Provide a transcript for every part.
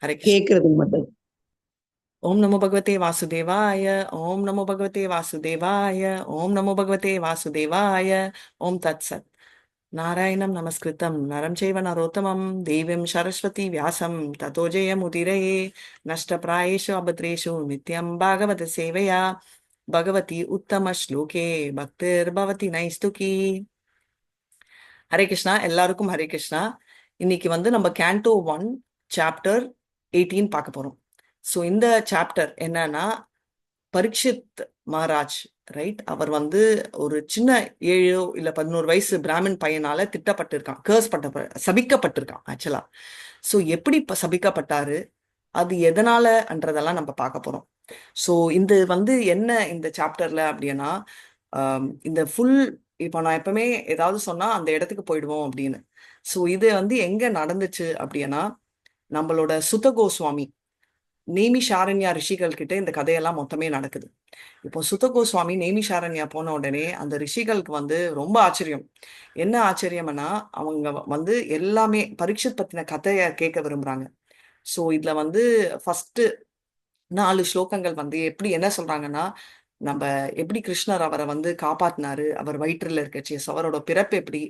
ஹரே கிருஷ்ணா. கேக்குறது மட்டும். ஓம் நமோ பகவதே வாசுதேவாய. ஓம் நமோ பகவதே வாசுதேவாய. ஓம் நமோ பகவதே வாசுதேவாய. ஓம் தத் சத். நாராயணம் நமஸ்கிருதம் நரம் செய்வ நரோத்தமம் தேவீம் சரஸ்வதி வியாசம் ததோ ஜெயமுதிரயே. நஷ்டப்பிராயேஷு அபத்ரேஷு நித்யம் பாகவத சேவையா பகவதி உத்தம ஸ்லோகே பக்திர்பவதி நைஸ்துகி. ஹரே கிருஷ்ணா. எல்லாருக்கும் ஹரே கிருஷ்ணா. இன்னைக்கு வந்து நம்ம கேண்டோ 1 சாப்டர் 18 பார்க்க போறோம். ஸோ இந்த சாப்டர் என்னன்னா, பரீட்சித் மகாராஜ், ரைட், அவர் வந்து ஒரு சின்ன 7 இல்ல 11 வயசு பிராமின் பையனால திட்டப்பட்டிருக்கான், சபிக்கப்பட்டிருக்கான் ஆக்சுவலா. ஸோ எப்படி சபிக்கப்பட்டாரு, அது எதனாலன்றதெல்லாம் நம்ம பார்க்க போறோம். ஸோ இந்த வந்து என்ன இந்த சாப்டர்ல அப்படின்னா, இந்த ஃபுல், இப்போ நான் எப்பவுமே ஏதாவது சொன்னா அந்த இடத்துக்கு போயிடுவோம் அப்படின்னு. ஸோ இது வந்து எங்க நடந்துச்சு அப்படின்னா, நம்மளோட சுத கோஸ்வாமி நேமிஷாரண்யா ரிஷிகள் கிட்ட இந்த கதையெல்லாம் மொத்தமே நடக்குது. இப்போ சுத கோஸ்வாமி நேமிஷாரண்யா போன உடனே அந்த ரிஷிகளுக்கு வந்து ரொம்ப ஆச்சரியம். என்ன ஆச்சரியம்னா, அவங்க வந்து எல்லாமே பரீட்சித் பத்தின கதையை கேட்க விரும்புறாங்க. ஸோ இதுல வந்து ஃபர்ஸ்ட் 4 ஸ்லோகங்கள் வந்து எப்படி என்ன சொல்றாங்கன்னா, நம்ம எப்படி கிருஷ்ணர் அவரை வந்து காப்பாத்தினாரு, அவர் வயிற்றில் இருக்கச்சு, அவரோட பிறப்பு எப்படி,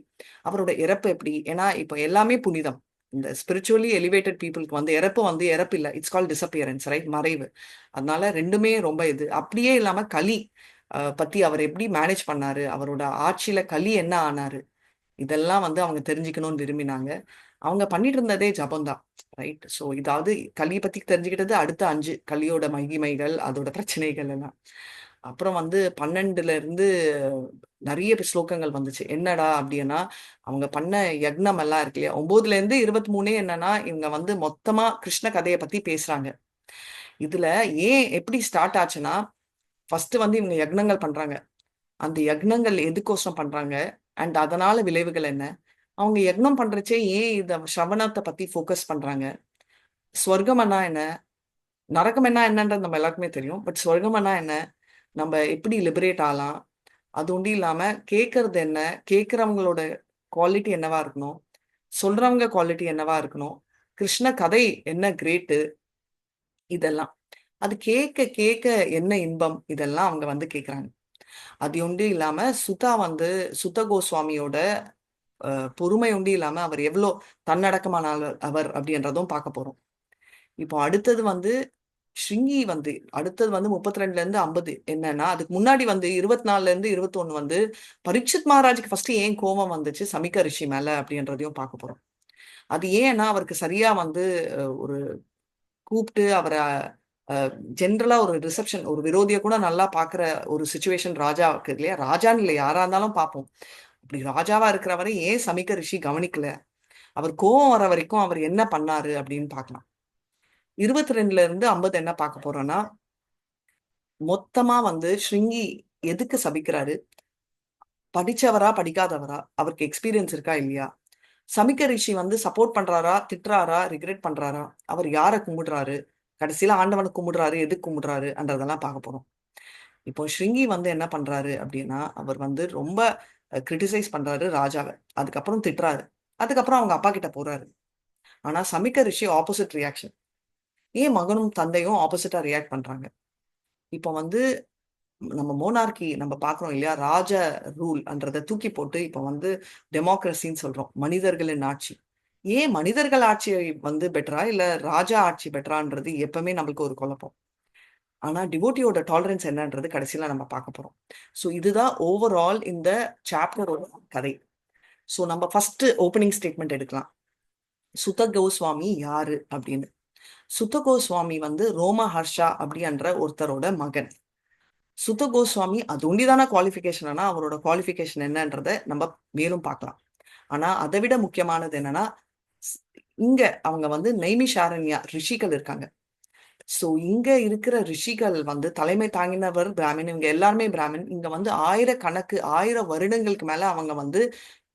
அவரோட இறப்பு எப்படி. ஏன்னா இப்போ எல்லாமே புனிதம். இந்த ஸ்பிரிச்சுவலி எலிவேட்டட் பீப்புளுக்கு வந்து இறப்பு வந்து இறப்பு இல்லை, இட்ஸ் கால் டிசப்பியரன்ஸ், ரைட், மறைவு. அதனால ரெண்டுமே ரொம்ப இது. அப்படியே இல்லாம கலி பத்தி அவர் எப்படி மேனேஜ் பண்ணாரு, அவரோட ஆட்சியில கலி என்ன ஆனாரு, இதெல்லாம் வந்து அவங்க தெரிஞ்சுக்கணும்னு விரும்பினாங்க. அவங்க பண்ணிட்டு இருந்ததே ஜபம்தான், ரைட். ஸோ இதாவது கலியை பத்தி தெரிஞ்சுக்கிட்டது அடுத்த 5 கலியோட மகிமைகள், அதோட பிரச்சனைகள் எல்லாம். அப்புறம் வந்து 12ல இருந்து நிறைய ஸ்லோகங்கள் வந்துச்சு. என்னடா அப்படின்னா, அவங்க பண்ண யக்னம் எல்லாம் இருக்கு இல்லையா, 9ல இருந்து 23 என்னன்னா, இவங்க வந்து மொத்தமா கிருஷ்ண கதையை பத்தி பேசுறாங்க. இதுல ஏன் எப்படி ஸ்டார்ட் ஆச்சுன்னா, ஃபர்ஸ்ட் வந்து இவங்க யக்னங்கள் பண்றாங்க. அந்த யக்னங்கள் எதுக்கோசரம் பண்றாங்க, அண்ட் அதனால விளைவுகள் என்ன, அவங்க யக்னம் பண்றச்சே ஏன் இந்த ஸ்ரவணத்தை பத்தி ஃபோக்கஸ் பண்றாங்க, ஸ்வர்க்கம்னா என்ன, நரகம் என்னன்றது நம்ம எல்லாருக்குமே தெரியும், பட் ஸ்வர்க்கம்னா என்ன, நம்ம எப்படி லிபரேட் ஆகலாம், அது ஒன்றும் இல்லாம கேட்கறது என்ன, கேட்கறவங்களோட குவாலிட்டி என்னவா இருக்கணும், சொல்றவங்க குவாலிட்டி என்னவா இருக்கணும், கிருஷ்ண கதை என்ன கிரேட்டு, இதெல்லாம் அது கேட்க கேட்க என்ன இன்பம், இதெல்லாம் அவங்க வந்து கேட்குறாங்க. அது ஒன்றும் இல்லாம சுதா வந்து சுத கோஸ்வாமியோட பொறுமை உண்டு இல்லாம அவர் எவ்வளோ தன்னடக்கமான அவர் அப்படின்றதும் பார்க்க போறோம். இப்போ அடுத்தது வந்து ஸ்ருங்கி வந்து அடுத்தது வந்து 32ல இருந்து 50 என்னன்னா, அதுக்கு முன்னாடி வந்து 24ல இருந்து 21 வந்து பரீட்சித் மகாராஜுக்கு ஃபர்ஸ்ட் ஏன் கோபம் வந்துச்சு சமிக்க ரிஷி மேல அப்படின்றதையும் பார்க்க போறோம். அது ஏன்னா அவருக்கு சரியா வந்து ஒரு கூப்பிட்டு அவரை ஜென்ரலா ஒரு ரிசப்ஷன், ஒரு விரோதியை கூட நல்லா பாக்குற ஒரு சுச்சுவேஷன் ராஜாவுக்கு இல்லையா, ராஜான்னு இல்லை யாரா இருந்தாலும் பார்ப்போம். அப்படி ராஜாவா இருக்கிறவரை ஏன் சமிக்க ரிஷி கவனிக்கல, அவர் கோவம் வர வரைக்கும் அவர் என்ன பண்ணாரு அப்படின்னு பார்க்கலாம். 22ல இருந்து 50 என்ன பார்க்க போறோம்னா, மொத்தமா வந்து ஸ்ருங்கி எதுக்கு சபிக்கிறாரு, படிச்சவரா படிக்காதவரா, அவருக்கு எக்ஸ்பீரியன்ஸ் இருக்கா இல்லையா, சமிக்க ரிஷி வந்து சப்போர்ட் பண்றாரா திட்டுறாரா ரிக்ரெட் பண்றாரா, அவர் யாரை கும்பிடுறாரு, கடைசியில ஆண்டவனை கும்பிடுறாரு, எதுக்கு கும்பிடுறாரு என்றதெல்லாம் பார்க்க போறோம். இப்போ ஸ்ருங்கி வந்து என்ன பண்றாரு அப்படின்னா, அவர் வந்து ரொம்ப கிரிட்டிசைஸ் பண்றாரு ராஜாவை, அதுக்கப்புறம் திட்டுறாரு, அதுக்கப்புறம் அவங்க அப்பா கிட்ட போறாரு. ஆனா சமிக்க ரிஷி ஆப்போசிட் ரியாக்ஷன். ஏன் மகனும் தந்தையும் ஆப்போசிட்டா ரியாக்ட் பண்றாங்க. இப்போ வந்து நம்ம மோனார்கி நம்ம பாக்குறோம் இல்லையா, ராஜ ரூல்ன்றதை தூக்கி போட்டு இப்போ வந்து டெமோக்ரஸின்னு சொல்றோம், மனிதர்களின் ஆட்சி. ஏன் மனிதர்கள் ஆட்சி வந்து பெட்டரா இல்ல ராஜா ஆட்சி பெட்டரான்றது எப்பவுமே நம்மளுக்கு ஒரு குழப்பம். ஆனா டிவோட்டியோட டாலரன்ஸ் என்னன்றது கடைசியில நம்ம பார்க்க போறோம். ஸோ இதுதான் ஓவரால் இந்த சாப்டரோட கதை. ஸோ நம்ம ஃபர்ஸ்ட் ஓப்பனிங் ஸ்டேட்மெண்ட் எடுக்கலாம். சுத கோஸ்வாமி யாரு அப்படின்னு. சுத கோஸ்வாமி வந்து ரோமஹர்ஷா அப்படின்ற ஒருத்தரோட மகன். சுத கோஸ்வாமி அது ஒண்டிதான குவாலிஃபிகேஷன், அவரோட குவாலிஃபிகேஷன் என்னன்றத நம்ம மேலும் பார்க்கலாம். ஆனா அதை விட முக்கியமானது என்னன்னா, ஸ்- இங்க அவங்க வந்து நைமிஷாரண்யா ரிஷிகள் இருக்காங்க. சோ இங்க இருக்கிற ரிஷிகள் வந்து தலைமை தாங்கினவர் பிராமின், இவங்க எல்லாருமே பிராமின். இங்க வந்து ஆயிரக்கணக்கு 1000 வருடங்களுக்கு மேல அவங்க வந்து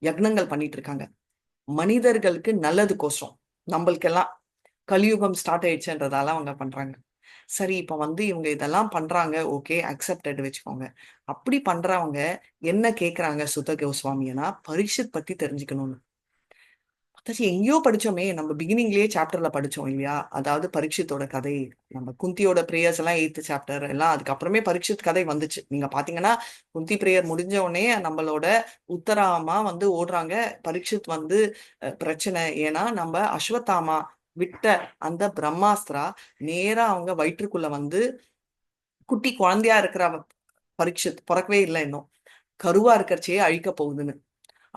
யக்னங்கள் பண்ணிட்டு இருக்காங்க மனிதர்களுக்கு நல்லதுக்கோசரம். நம்மளுக்கெல்லாம் கலியுகம் ஸ்டார்ட் ஆயிடுச்சுன்றதால அவங்க பண்றாங்க. சரி, இப்ப வந்து இவங்க இதெல்லாம் பண்றாங்க, ஓகே அக்செப்டட் வச்சுக்கோங்க. அப்படி பண்றவங்க என்ன கேக்குறாங்க சுத கோஸ்வாமினா, பரீட்சித் பத்தி தெரிஞ்சுக்கணும்னு. அதாச்சும் எங்கேயோ படிச்சோமே, நம்ம பிகினிங்லயே சாப்டர்ல படிச்சோம் இல்லையா? அதாவது பரீட்சித்தோட கதை, நம்ம குந்தியோட பிரேயர்ஸ் எல்லாம் 8th சாப்டர் எல்லாம் அதுக்கப்புறமே பரீட்சித் கதை வந்துச்சு. நீங்க பாத்தீங்கன்னா குந்தி பிரேயர் முடிஞ்ச உடனே நம்மளோட உத்தராமா வந்து ஓடுறாங்க. பரீட்சித் வந்து பிரச்சனை. ஏன்னா நம்ம அஸ்வத்தாமா விட்ட அந்த பிரம்மாஸ்திரா நேரா அவங்க வயிற்றுக்குள்ள வந்து குட்டி குழந்தையா இருக்கிற பரீட்சித் பிறக்கவே இல்லை இன்னும், கருவா இருக்கிறச்சே அழிக்க போகுதுன்னு.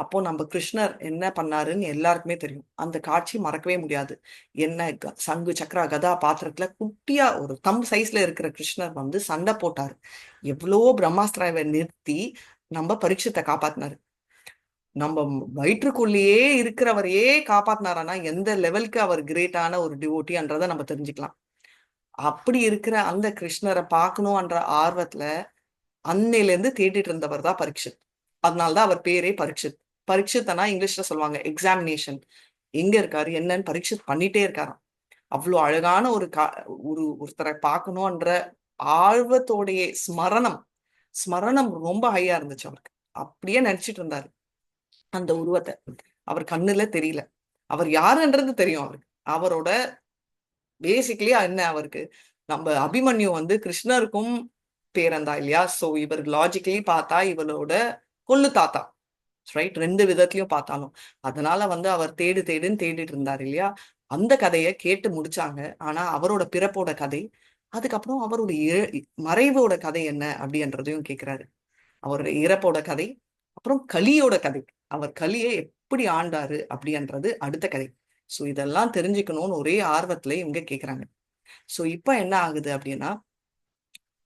அப்போ நம்ம கிருஷ்ணர் என்ன பண்ணாருன்னு எல்லாருக்குமே தெரியும். அந்த காட்சி மறக்கவே முடியாது. என்ன சங்கு சக்கரா கதா பாத்திரத்துல குட்டியா ஒரு தம் சைஸ்ல இருக்கிற கிருஷ்ணர் வந்து சண்டை போட்டாரு. எவ்வளோ பிரம்மாஸ்திராவை நிறுத்தி நம்ம பரீட்சத்தை காப்பாத்தினாரு. நம்ம வயிற்றுக்குள்ளேயே இருக்கிறவரையே காப்பாத்தினாரானா எந்த லெவலுக்கு அவர் கிரேட்டான ஒரு டிவோட்டின்றதை நம்ம தெரிஞ்சுக்கலாம். அப்படி இருக்கிற அந்த கிருஷ்ணரை பார்க்கணும்ன்ற ஆர்வத்துல அன்னையில இருந்து தேடிட்டு இருந்தவர் தான் பரீட்சித். அதனாலதான் அவர் பேரே பரீட்சித். பரீட்சித்னா இங்கிலீஷ்ல சொல்லுவாங்க எக்ஸாமினேஷன். எங்க இருக்காரு என்னன்னு பரீட்சித் பண்ணிட்டே இருக்காராம். அவ்வளவு அழகான ஒருத்தரை பார்க்கணும்ன்ற ஆர்வத்தோடைய ஸ்மரணம் ஸ்மரணம் ரொம்ப ஹையா இருந்துச்சு அவருக்கு. அப்படியே நினைச்சிட்டு இருந்தாரு அந்த உருவத்தை. அவர் கண்ணுல தெரியல, அவர் யாருன்றது தெரியும் அவருக்கு. அவரோட பேசிக்கலி என்ன அவருக்கு, நம்ம அபிமன்யு வந்து கிருஷ்ணருக்கும் பேரந்தா இல்லையா? சோ இவர் லாஜிக்கலி பார்த்தா இவளோட கொள்ளு தாத்தா, ரைட்? ரெண்டு விதத்திலயும் பார்த்தாலும். அதனால வந்து அவர் தேடு தேடுன்னு தேடிட்டு இருந்தார் இல்லையா? அந்த கதையை கேட்டு முடிச்சாங்க. ஆனா அவரோட பிறப்போட கதை, அதுக்கப்புறம் அவருடைய மறைவோட கதை என்ன அப்படின்றதையும் கேட்கிறாரு. அவரோட இறப்போட கதை, அப்புறம் கலியோட கதை, அவர் கலியை எப்படி ஆண்டாரு அப்படின்றது அடுத்த கதை. சோ இதெல்லாம் தெரிஞ்சுக்கணும்னு ஒரே ஆர்வத்துல இவங்க கேக்குறாங்க. சோ இப்ப என்ன ஆகுது அப்படின்னா,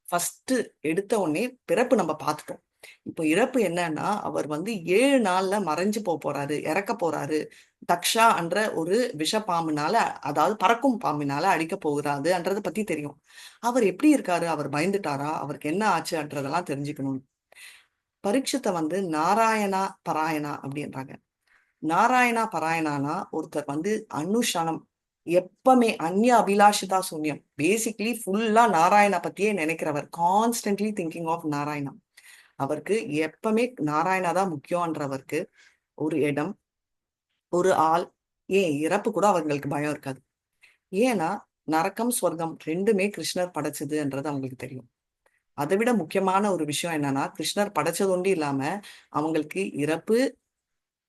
ஃபர்ஸ்ட் எடுத்த உடனே பிறப்பு நம்ம பார்த்துட்டோம். இப்போ இறப்பு என்னன்னா, அவர் வந்து 7 நாள்ல மறைஞ்சு போறாரு, இறக்க போறாரு. தக்ஷா என்ற ஒரு விஷ பாம்புனால, அதாவது பறக்கும் பாம்பினால அடிக்க போகிறாருன்றத பத்தி தெரியும். அவர் எப்படி இருக்காரு, அவர் பயந்துட்டாரா, அவருக்கு என்ன ஆச்சுன்றதெல்லாம் தெரிஞ்சுக்கணும். பரீட்சித்தை வந்து நாராயணா பராயணா அப்படின்றாங்க. நாராயணா பராயணானா ஒருத்தர் வந்து அனுஷனம் எப்பவுமே அந்நிய அபிலாஷிதா சூன்யம், பேசிக்லி ஃபுல்லா நாராயணா பத்தியே நினைக்கிறவர், கான்ஸ்டன்ட்லி திங்கிங் ஆஃப் நாராயணா. அவருக்கு எப்பவுமே நாராயணா தான் முக்கியம்ன்றவருக்கு ஒரு இடம், ஒரு ஆள், ஏன் இறப்பு கூட அவங்களுக்கு பயம் இருக்காது. ஏன்னா நரக்கம் சொர்க்கம் ரெண்டுமே கிருஷ்ணர் படைச்சதுன்றது அவங்களுக்கு தெரியும். அதை விட முக்கியமான ஒரு விஷயம் என்னன்னா, கிருஷ்ணர் படைச்சது ஒன்று இல்லாம அவங்களுக்கு இறப்பு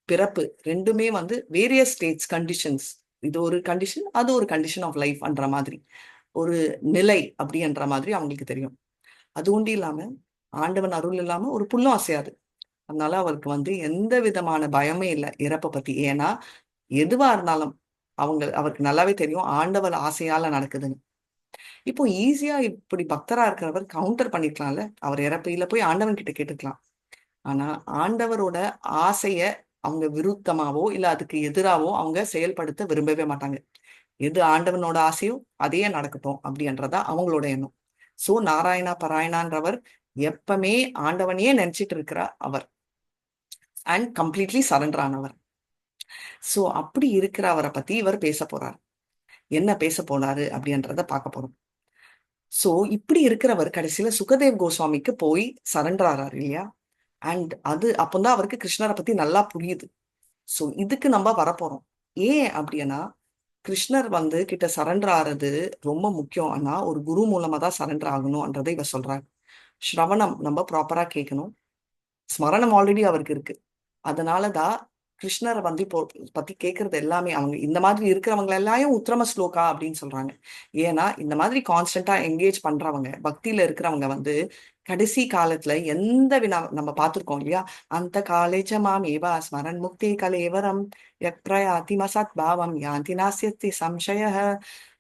பிறப்பு ரெண்டுமே வந்து வேரியஸ் ஸ்டேட்ஸ் கண்டிஷன்ஸ். இது ஒரு கண்டிஷன், அது ஒரு கண்டிஷன் ஆஃப் லைஃப் என்ற மாதிரி ஒரு நிலை அப்படின்ற மாதிரி அவங்களுக்கு தெரியும். அது ஒண்டி இல்லாம ஆண்டவன் அருள் இல்லாம ஒரு புல்லும் அசையாது. அதனால அவருக்கு வந்து எந்த விதமான பயமே இல்லை இறப்பை பத்தி. ஏன்னா எதுவா இருந்தாலும் அவருக்கு நல்லாவே தெரியும் ஆண்டவர் ஆசையால நடக்குதுன்னு. இப்போ ஈஸியா இப்படி பக்தரா இருக்கிறவர் கவுண்டர் பண்ணிருக்கலாம்ல, அவர் இறப்பையில போய் ஆண்டவன் கிட்ட கேட்டுக்கலாம். ஆனா ஆண்டவரோட ஆசைய அவங்க விருத்தமாவோ இல்ல அதுக்கு எதிராவோ அவங்க செயல்படுத்த விரும்பவே மாட்டாங்க. எது ஆண்டவனோட ஆசையோ அதையே நடக்கட்டும் அப்படின்றதா அவங்களோட எண்ணம். சோ நாராயணா பராயணான்றவர் எப்பவுமே ஆண்டவனையே நினைச்சிட்டு இருக்கிற அவர், அண்ட் கம்ப்ளீட்லி சரண்டர் ஆனவர். சோ அப்படி இருக்கிற அவரை பத்தி இவர் பேச போறார். என்ன பேச போறாரு அப்படின்றத பார்க்க போறோம். சோ இப்படி இருக்கிறவர் கடைசியில சுகதேவ் கோஸ்வாமிக்கு போய் சரண்டர் ஆறாரு இல்லையா? அண்ட் அது அப்பந்தான் அவருக்கு கிருஷ்ணரை பத்தி நல்லா புரியுது. சோ இதுக்கு நம்ம வரப்போறோம். ஏன் அப்படின்னா, கிருஷ்ணர் வந்து கிட்ட சரண்டர் ஆறது ரொம்ப முக்கியம். ஆனா ஒரு குரு மூலமா தான் சரண்டர் ஆகணும்ன்றதை இவர் சொல்றாரு. ஸ்ரவணம் நம்ம ப்ராப்பரா கேட்கணும். ஸ்மரணம் ஆல்ரெடி அவருக்கு இருக்கு. அதனாலதான் கிருஷ்ணரை வந்து இப்போ பத்தி கேட்கறது எல்லாமே அவங்க இந்த மாதிரி இருக்கிறவங்க எல்லாரையும் உத்தம ஸ்லோகா அப்படின்னு சொல்றாங்க. ஏன்னா இந்த மாதிரி கான்ஸ்டன்டா என்கேஜ் பண்றவங்க, பக்தியில இருக்கிறவங்க வந்து கடைசி காலத்துல எந்த வினா நம்ம பார்த்திருக்கோம் இல்லையா? அந்த காலேஜ மாம் ஏவா ஸ்மரன் முக்தி கலேவரம் யக்ரயாதி மசத் பாவம் யாந்தி நாஸ்யத்தி சம்சய.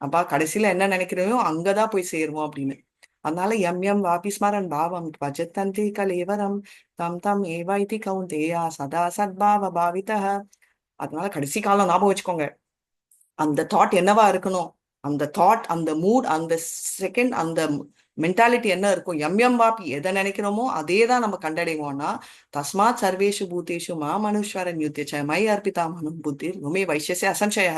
அப்பா கடைசியில என்ன நினைக்கிறோம் அங்கதான் போய் சேருவோம் அப்படின்னு. அதனால எம் எம் வாபி ஸ்மரன் பாவம் பஜத்தந்தி கலேவரம் தம் தம் ஏவைதி கௌந்தேயா சதா சத்பாவ பாவிதः. அதனால கடைசி காலம் ஞாபகம் வச்சுக்கோங்க. அந்த தாட் என்னவா இருக்கணும், அந்த தாட், அந்த மூட், அந்த செகண்ட், அந்த மென்டாலிட்டி என்ன இருக்கும், எம் எம் வாபி எதை நினைக்கிறோமோ அதே தான் நம்ம கண்டடைவோம்னா, தஸ்மாத் சர்வேஷு பூதேஷு மா மனுஷ்வரன் யுத்தியச்ச மை அர்ப்பிதா மனு புத்தி உமே வைசியசே அசம்சய.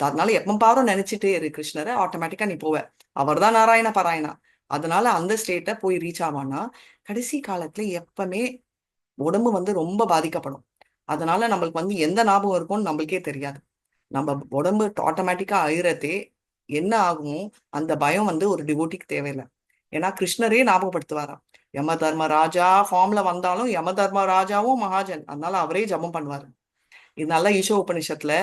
அதனால எப்ப பாரும் நினைச்சிட்டே இரு கிருஷ்ணரை, ஆட்டோமேட்டிக்கா நீ போவ. அவர் தான் நாராயண பாராயணா. அதனால அந்த ஸ்டேட்டை போய் ரீச் ஆவான்னா கடைசி காலத்துல எப்பவுமே உடம்பு வந்து ரொம்ப பாதிக்கப்படும். அதனால நம்மளுக்கு வந்து எந்த ஞாபகம் இருக்கும்னு நம்மளுக்கே தெரியாது. நம்ம உடம்பு ஆட்டோமேட்டிக்கா அழிறதே என்ன ஆகுமோ அந்த பயம் வந்து ஒரு டிவோட்டிக்கு தேவையில்லை. ஏன்னா கிருஷ்ணரே ஞாபகப்படுத்துவாராம். யம தர்ம ராஜா ஃபார்ம்ல வந்தாலும் யம தர்ம ராஜாவும் மகாஜன், அதனால அவரே ஜபம் பண்ணுவாரு. இதனால ஈஷோ உபனிஷத்துல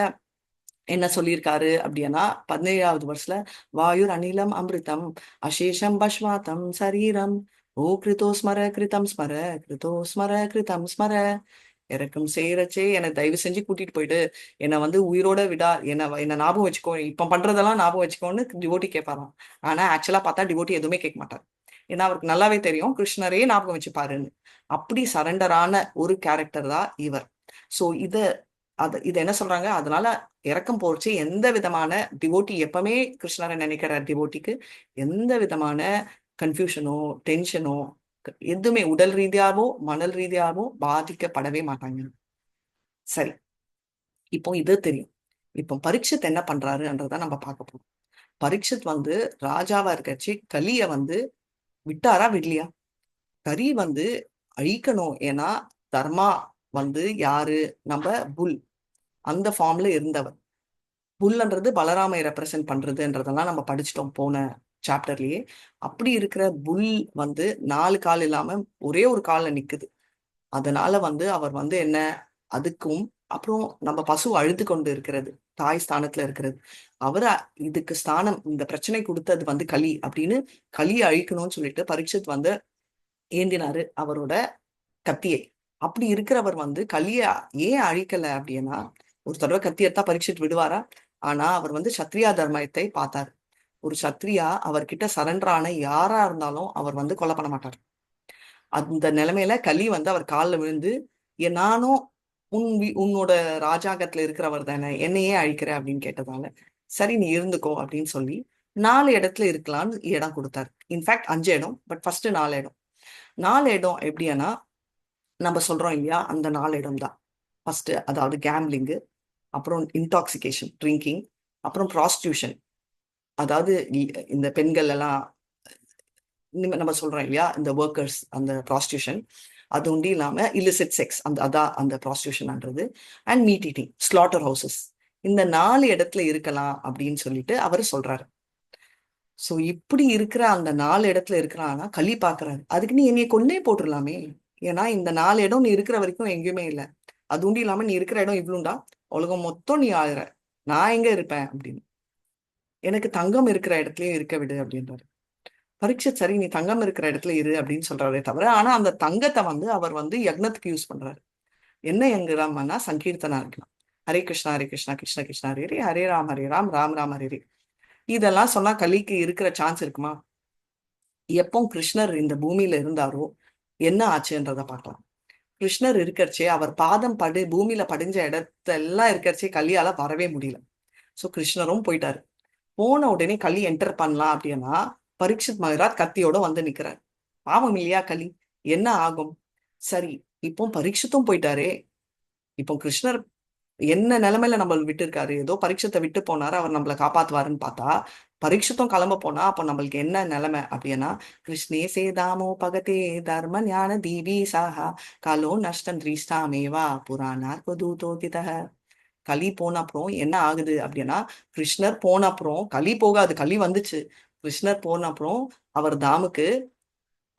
என்ன சொல்லியிருக்காரு அப்படின்னா 17வது வருஷத்துல வாயுர் அனிலம் அமிர்தம் அசேஷம் பஸ்வாத்தம் சரீரம் ஓ கிருதோ ஸ்மர கிருதம் ஸ்மர கிருதோ ஸ்மர கிருதம் ஸ்மர. இறக்கும் செய்யறச்சே என்னை தயவு செஞ்சு கூட்டிட்டு போயிட்டு என்னை வந்து உயிரோட விடா, என்ன ஞாபகம் வச்சுக்கோ, இப்ப பண்றதெல்லாம் ஞாபகம் வச்சுக்கோன்னு டிவோட்டி கேட்பாராம். ஆனா ஆக்சுவலா பார்த்தா டிவோட்டி எதுவுமே கேட்க மாட்டார். ஏன்னா அவருக்கு நல்லாவே தெரியும் கிருஷ்ணரே ஞாபகம் வச்சுப்பாருன்னு. அப்படி சரண்டரான ஒரு கேரக்டர் தான் இவர். சோ இத என்ன சொல்றாங்க, அதனால இறக்கம் போச்சு எந்த விதமான டிவோட்டி எப்பவுமே கிருஷ்ணரை நினைக்கிற டிவோட்டிக்கு எந்த விதமான கன்ஃபியூஷனோ டென்ஷனோ எதுவுமே உடல் ரீதியாவோ மனல் ரீதியாவோ பாதிக்கப்படவே மாட்டாங்க. சரி, இப்போ இது தெரியும். இப்போ பரீட்சித் என்ன பண்றாருன்றத நம்ம பார்க்க போறோம். பரீட்சித் வந்து ராஜாவா இருக்கச்சு கலிய வந்து விட்டாரா விடலையா? கரி வந்து அழிக்கணும். ஏன்னா தர்மா வந்து யாரு, நம்ம புல் அந்த ஃபார்ம்ல இருந்தவர். புல்ன்றது பலராமை ரெப்ரசென்ட் பண்றதுன்றதெல்லாம் நம்ம படிச்சிட்டோம் போன சாப்டர்லயே. அப்படி இருக்கிற புல் வந்து 4 கால் இல்லாம ஒரே ஒரு கால்ல நிக்குது. அதனால வந்து அவர் வந்து என்ன, அதுக்கும் அப்புறம் நம்ம பசு அழுது கொண்டு இருக்கிறது, தாய் ஸ்தானத்துல இருக்கிறது. அவரை இதுக்கு ஸ்தானம் இந்த பிரச்சனை கொடுத்தது வந்து கலி அப்படின்னு கலியை அழிக்கணும்னு சொல்லிட்டு பரீட்சித் வந்து ஏந்தினாரு அவரோட கத்தியை. அப்படி இருக்கிறவர் வந்து கலிய ஏன் அழிக்கல அப்படின்னா, ஒரு தடவை கத்தி எடுத்தா பரீட்சித் விடுவாரா? ஆனா அவர் வந்து சத்ரியா தர்மத்தை பார்த்தாரு. ஒரு சத்ரியா அவர்கிட்ட சரண்டர் ஆன யாரா இருந்தாலும் அவர் வந்து கொலை பண்ண மாட்டார். அந்த நிலைமையில கலி வந்து அவர் காலில் விழுந்து, நானும் உன்னோட ராஜாங்கத்துல இருக்கிறவர் தானே, என்னையே அழிக்கிற அப்படின்னு கேட்டதால சரி நீ இருந்துக்கோ அப்படின்னு சொல்லி 4 இடத்துல இருக்கலாம்னு இடம் கொடுத்தாரு. இன்ஃபேக்ட் 5 இடம், பட் ஃபர்ஸ்ட் 4 இடம். 4 இடம் எப்படின்னா நம்ம சொல்றோம் இல்லையா, அந்த 4 இடம் தான். ஃபர்ஸ்ட் அதாவது கேம்பிளிங்கு, அப்புறம் இன்டாக்சிகேஷன் ட்ரிங்கிங், அப்புறம் ப்ராஸ்டியூஷன் அதாவது இந்த பெண்கள் எல்லாம் நம்ம சொல்றோம் இல்லையா, இந்த ஒர்க்கர்ஸ் அந்த ப்ராஸ்டியூஷன். அது ஒண்டி இல்லாம illicit செக்ஸ் அதான் அந்த ப்ராஸ்டியூஷன்ன்றது. And meat eating slaughterhouses. இந்த 4 இடத்துல இருக்கலாம் அப்படின்னு சொல்லிட்டு அவர் சொல்றாரு. சோ இப்படி இருக்கிற அந்த 4 இடத்துல இருக்கிறான்னா களி பாக்குறாரு, அதுக்கு நீ என்னைய கொன்னே போட்டுடலாமே. ஏன்னா இந்த 4 இடம் நீ இருக்கிற வரைக்கும் எங்கேயுமே இல்லை. அது உண்டி இல்லாம நீ இருக்கிற இடம் இவ்வளவுண்டா, உலகம் மொத்தம் நீ ஆகுற, நான் எங்க இருப்பேன் அப்படின்னு. எனக்கு தங்கம் இருக்கிற இடத்துலயும் இருக்க விடு அப்படின்றாரு. பரீட்சித் சரி நீ தங்கம் இருக்கிற இடத்துல இரு அப்படின்னு சொல்றாரே தவிர, ஆனா அந்த தங்கத்தை வந்து அவர் வந்து யக்னத்துக்கு யூஸ் பண்றாரு. என்ன யங்குறாமன்னா சங்கீர்த்தனா இருக்கலாம். ஹரே கிருஷ்ணா கிருஷ்ண கிருஷ்ணா ஹரே ஹரே, ஹரே ராம் ராம் ராம் ஹரே ஹரே. இதெல்லாம் சொன்னா கலிக்கு இருக்கிற சான்ஸ் இருக்குமா? எப்போ கிருஷ்ணர் இந்த பூமியில இருந்தாரோ என்ன ஆச்சுன்றத பார்க்கலாம். கிருஷ்ணர் இருக்கிறச்சே அவர் பாதம் பூமியில படிஞ்ச இடத்தெல்லாம் இருக்கிறச்சே கலியால வரவே முடியல. சோ கிருஷ்ணரும் போயிட்டாரு. போன உடனே கலி என்டர் பண்ணலாம் அப்படின்னா பரீட்சித் மகராஜ் கத்தியோட வந்து நிக்கிறார். பாவம் இல்லையா கலி, என்ன ஆகும்? சரி, இப்போ பரீட்சித்தும் போயிட்டாரே, இப்போ கிருஷ்ணர் என்ன நிலைமையில நம்மள விட்டு இருக்காரு, ஏதோ பரீட்சத்தை விட்டு போனாரு அவர் நம்மளை காப்பாத்துவாருன்னு பார்த்தா பரீட்சித்தும் கிளம்ப போனா அப்போ நம்மளுக்கு என்ன நிலைமை அப்படின்னா, கிருஷ்ணே சேதாமோ பகதே தர்ம ஞான தீபி சாஹா காலோ நஷ்டம் திரீஷ்டாமேவா புராணார்க்கு தூதோதிதஹ. களி போன அப்புறம் என்ன ஆகுது அப்படின்னா, கிருஷ்ணர் போன அப்புறம் களி போகாது, களி வந்துச்சு. கிருஷ்ணர் போன அப்புறம் அவர் தாமுக்கு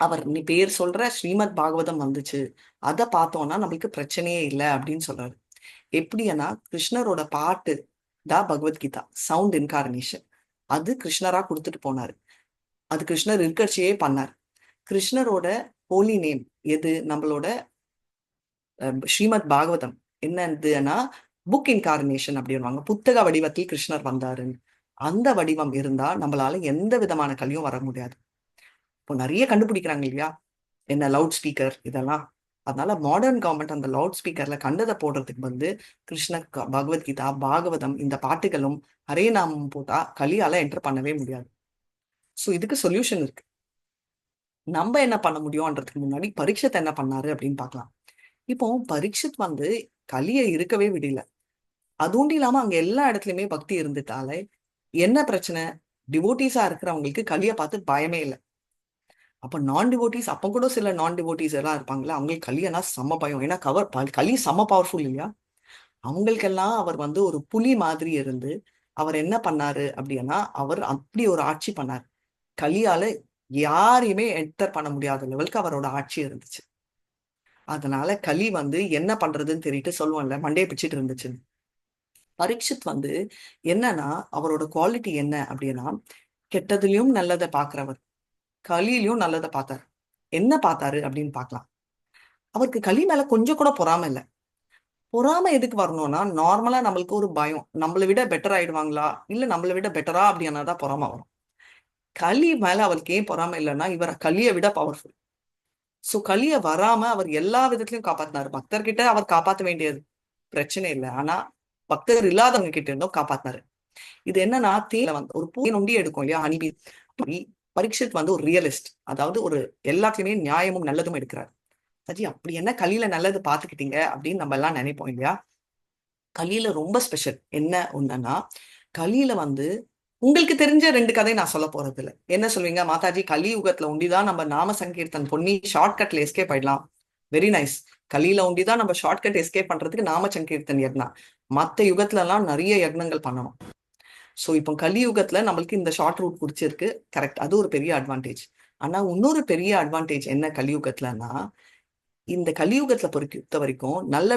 அவர் நீ பேர் சொல்ற ஸ்ரீமத் பாகவதம் வந்துச்சு. அதை பார்த்தோம்னா நம்மளுக்கு பிரச்சனையே இல்லை அப்படின்னு சொல்றாரு. எப்படின்னா கிருஷ்ணரோட பாட்டு தான் பகவத்கீதா சவுண்ட் இன்கார்னேஷன். அது கிருஷ்ணரா கொடுத்துட்டு போனாரு. அது கிருஷ்ணர் இருக்கட்சியே பண்ணார். கிருஷ்ணரோட ஹோலி நேம் எது, நம்மளோட ஸ்ரீமத் பாகவதம் என்னதுன்னா புக் இன்கார்னேஷன் அப்படின்வாங்க. புத்தக வடிவத்தில் கிருஷ்ணர் வந்தாருன்னு. அந்த வடிவம் இருந்தா நம்மளால எந்த விதமான கலியும் வர முடியாது. இப்போ நிறைய கண்டுபிடிக்கிறாங்க இல்லையா, என்ன லவுட் ஸ்பீக்கர் இதெல்லாம். அதனால மாடர்ன் கவர்மெண்ட் அந்த லவுட் ஸ்பீக்கர்ல கண்டதை போடுறதுக்கு வந்து கிருஷ்ண பகவத்கீதா பாகவதம் இந்த பாட்டுகளும் ஹரே நாமம் போட்டா கலியால என்டர் பண்ணவே முடியாது. ஸோ இதுக்கு சொல்யூஷன் இருக்கு. நம்ம என்ன பண்ண முடியும்ன்றதுக்கு முன்னாடி பரீட்சித் என்ன பண்ணாரு அப்படின்னு பார்க்கலாம். இப்போ பரீட்சித் வந்து கலியை இருக்கவே விடல. அதுவும் இல்லாம அங்க எல்லா இடத்துலயுமே பக்தி இருந்துட்டாலே என்ன பிரச்சனை, டிவோட்டிஸா இருக்கிறவங்களுக்கு கலியை பார்த்து பயமே இல்லை. அப்ப நான் டிவோட்டிஸ், அப்ப கூட சில நான் டிவோட்டிஸ் எல்லாம் இருப்பாங்களே, அவங்களுக்கு கலியனா செம்ம பயம். ஏன்னா களி செம்ம பவர்ஃபுல் இல்லையா? அவங்களுக்கெல்லாம் அவர் வந்து ஒரு புலி மாதிரி இருந்து அவர் என்ன பண்ணாரு அப்படின்னா, அவர் அப்படி ஒரு ஆட்சி பண்ணார். கலியால யாரையுமே என்டர் பண்ண முடியாத லெவலுக்கு அவரோட ஆட்சி இருந்துச்சு. அதனால கலி வந்து என்ன பண்றதுன்னு தெரியிட்டு சொல்லுவோம்ல, மண்டையை பிச்சுட்டு இருந்துச்சு. பரீட்சித் வந்து என்னன்னா, அவரோட குவாலிட்டி என்ன அப்படின்னா, கெட்டதுலயும் நல்லதை பாக்குறவர், கலியிலயும் நல்லதை பார்த்தாரு. என்ன பார்த்தாரு அப்படின்னு பார்க்கலாம். அவருக்கு கலி மேல கொஞ்சம் கூட பொறாமை இல்லை. பொறாமை எதுக்கு வரணும்னா, நார்மலா நம்மளுக்கு ஒரு பயம், நம்மளை விட பெட்டர் ஆயிடுவாங்களா, இல்ல நம்மளை விட பெட்டரா அப்படின்னாதான் பொறாமை வரும். கலி மேல அவருக்கு ஏன் பொறாமை இல்லைன்னா, இவர் கலியை விட பவர்ஃபுல். சோ கலிய வராம அவர் எல்லா விதத்திலயும் காப்பாத்தினாரு. பக்தர்கிட்ட அவர் காப்பாற்ற வேண்டியது பிரச்சனை இல்லை, ஆனா பக்தர் இல்லாதவங்க கிட்ட இருந்தும் காப்பாத்தினாரு. இது என்னன்னா, தேயிலை வந்து ஒரு பூ நொண்டி எடுக்கும் இல்லையா, ஹனிபி. பரீட்சித் வந்து ஒரு ரியலிஸ்ட், அதாவது ஒரு எல்லாத்துலயுமே நியாயமும் நல்லதும் எடுக்கிறார். சரி, அப்படி என்ன கலியில நல்லது பாத்துக்கிட்டீங்க அப்படின்னு நம்ம எல்லாம் நினைப்போம் இல்லையா? கலியில ரொம்ப ஸ்பெஷல் என்ன ஒண்ணுன்னா, கலியில வந்து உங்களுக்கு தெரிஞ்ச 2 கதை நான் சொல்ல போறது இல்லை. என்ன சொல்வீங்க, மாதாஜி கலியுகத்துல ஒண்டிதான் நம்ம நாம சங்கீர்த்தன் பொண்ணி ஷார்ட்கட்ல எஸ்கேப் ஆயிடலாம். Very nice. கலியில ஒண்டிதான் நம்ம ஷார்ட்கட் எஸ்கேப் பண்றதுக்கு நாம சங்கீர்த்தன் யக்னா. மத்த யுகத்துல எல்லாம் நிறைய யக்னங்கள் பண்ணணும். சோ இப்போ கலியுகத்துல நம்மளுக்கு இந்த ஷார்ட் ரூட் குடிச்சிருக்கு, கரெக்ட், அது ஒரு பெரிய அட்வான்டேஜ். ஆனா இன்னொரு பெரிய அட்வான்டேஜ் என்ன கலியுகத்துலன்னா, இந்த கலியுகத்துல பொறுத்த வரைக்கும் நல்ல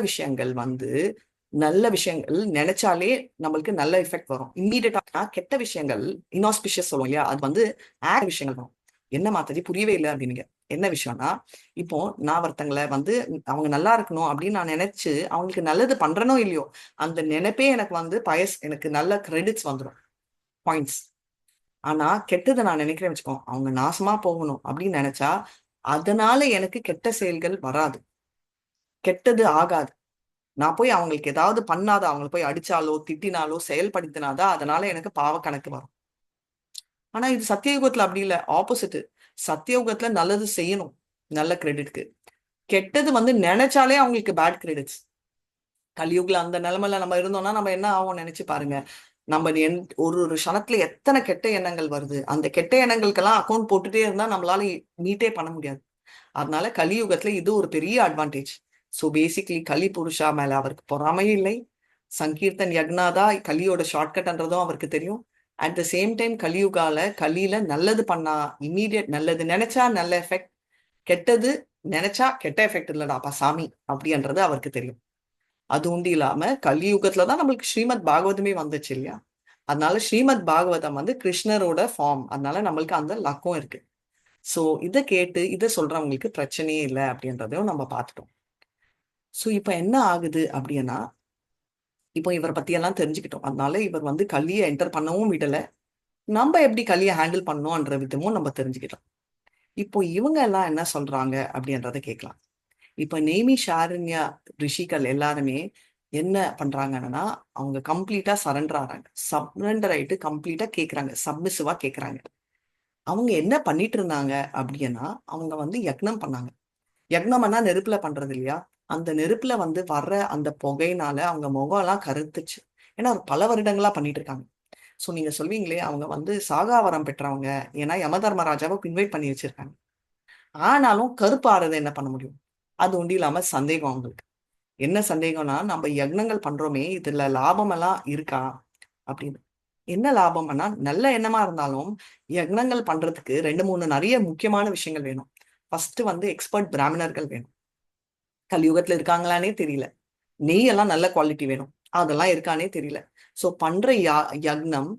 விஷயங்கள் நினைச்சாலே நம்மளுக்கு நல்ல எஃபெக்ட் வரும் இம்மீடியட்டா. கெட்ட விஷயங்கள், இன்ஆஸ்பிஷியஸ் சொல்லுவோம் இல்லையா, அது வந்து விஷயங்கள் வரும். என்ன மாத்தாஜி புரியவே இல்லை அப்படின்னீங்க. என்ன விஷயம்னா, இப்போ நான் ஒருத்தங்களை வந்து அவங்க நல்லா இருக்கணும் அப்படின்னு நான் நினைச்சு அவங்களுக்கு நல்லது பண்றனோ இல்லையோ, அந்த நினைப்பே எனக்கு வந்து எனக்கு நல்ல கிரெடிட்ஸ் வந்துடும், பாயிண்ட்ஸ். ஆனா கெட்டதை நான் நினைக்கிறேன் வச்சுக்கோ, அவங்க நாசமா போகணும் அப்படின்னு நினைச்சா அதனால எனக்கு கெட்ட செயல்கள் வராது, கெட்டது ஆகாது. நான் போய் அவங்களுக்கு ஏதாவது பண்ணாத, அவங்களை போய் அடிச்சாலோ திட்டினாலோ செயல்படுத்தினாதான் அதனால எனக்கு பாவ கணக்கு வரும். ஆனா இது சத்தியயுகத்துல அப்படி இல்லை, ஆப்போசிட். சத்தியயுகத்துல நல்லது செய்யணும் நல்ல கிரெடிட்க்கு, கெட்டது வந்து நினைச்சாலே அவங்களுக்கு பேட் கிரெடிட்ஸ். கலியுக்ல அந்த நிலைமையில நம்ம இருந்தோம்னா நம்ம என்ன ஆகும் நினைச்சு பாருங்க. நம்ம ஒரு ஒரு க்ஷணத்துல எத்தனை கெட்ட எண்ணங்கள் வருது, அந்த கெட்ட எண்ணங்களுக்கெல்லாம் அக்கௌண்ட் போட்டுட்டே இருந்தா நம்மளால மீட்டே பண்ண முடியாது. அதனால கலியுகத்துல இது ஒரு பெரிய அட்வான்டேஜ். ஸோ பேசிக்லி கலி புருஷா மேல அவருக்கு பொறாமையும் இல்லை. சங்கீர்த்தன் யக்னாதா கலியோட ஷார்ட்கட்ன்றதும் அவருக்கு தெரியும். அட் த சேம் டைம் கலியில நல்லது பண்ணா இம்மீடியட் நல்லது நினைச்சா நல்ல எஃபெக்ட், கெட்டது நினைச்சா கெட்ட எஃபெக்ட் இல்லடாப்பா சாமி அப்படின்றது அவருக்கு தெரியும். அது உண்டு இல்லாம கலியுகத்துலதான் நம்மளுக்கு ஸ்ரீமத் பாகவதமே வந்துச்சு இல்லையா? அதனால ஸ்ரீமத் பாகவதம் வந்து கிருஷ்ணரோட ஃபார்ம், அதனால நம்மளுக்கு அந்த லக்கம் இருக்கு. சோ இதை கேட்டு இதை சொல்றவங்களுக்கு பிரச்சனையே இல்லை அப்படின்றதையும் நம்ம பார்த்துட்டோம். சோ இப்ப என்ன ஆகுது அப்படின்னா, இப்போ இவரை பத்தி எல்லாம் தெரிஞ்சுக்கிட்டோம். அதனால இவர் வந்து கலியை என்டர் பண்ணவும் விடல, நம்ம எப்படி கலியை ஹேண்டில் பண்ணோம்ன்ற விதமும் நம்ம தெரிஞ்சுக்கிட்டோம். இப்போ இவங்க எல்லாம் என்ன சொல்றாங்க அப்படின்றத கேட்கலாம். இப்ப நேமி ஷாரண்யா ரிஷிகள் எல்லாருமே என்ன பண்றாங்கன்னா, அவங்க கம்ப்ளீட்டா சரண்டர் ஆறாங்க. சரண்டர் ஆயிட்டு கம்ப்ளீட்டா கேட்கறாங்க, சப்மிசிவா கேட்கறாங்க. அவங்க என்ன பண்ணிட்டு இருந்தாங்க அப்படின்னா, அவங்க வந்து யக்னம் பண்ணாங்க. யக்னம்னா நெருப்புல பண்றது இல்லையா? அந்த நெருப்புல வந்து வர்ற அந்த புகையினால அவங்க முகம் எல்லாம் கருத்துச்சு. ஏன்னா பல வருடங்களா பண்ணிட்டு இருக்காங்க. சோ நீங்க சொல்வீங்களே அவங்க வந்து சாகாவரம் பெற்றவங்க, ஏன்னா யம தர்மராஜாவை இன்வைட் பண்ணி வச்சிருக்காங்க. ஆனாலும் கருப்பு ஆறதை என்ன பண்ண முடியும்? அது ஒண்டி இல்லாம சந்தேகம் அவங்களுக்கு. என்ன சந்தேகம்னா, நம்ம யக்னங்கள் பண்றோமே இதுல லாபம் எல்லாம் இருக்கா அப்படின்னு. என்ன லாபம்னா, நல்ல எண்ணமா இருந்தாலும் யக்னங்கள் பண்றதுக்கு 2 3 நிறைய முக்கியமான விஷயங்கள் வேணும். ஃபர்ஸ்ட் வந்து எக்ஸ்பர்ட் பிராமணர்கள் வேணும். கலியுகத்துல இருக்காங்களானே தெரியல. நெய் எல்லாம் நல்ல குவாலிட்டி வேணும், அதெல்லாம் இருக்கானே தெரியல. சோ பண்ற யக்னம்,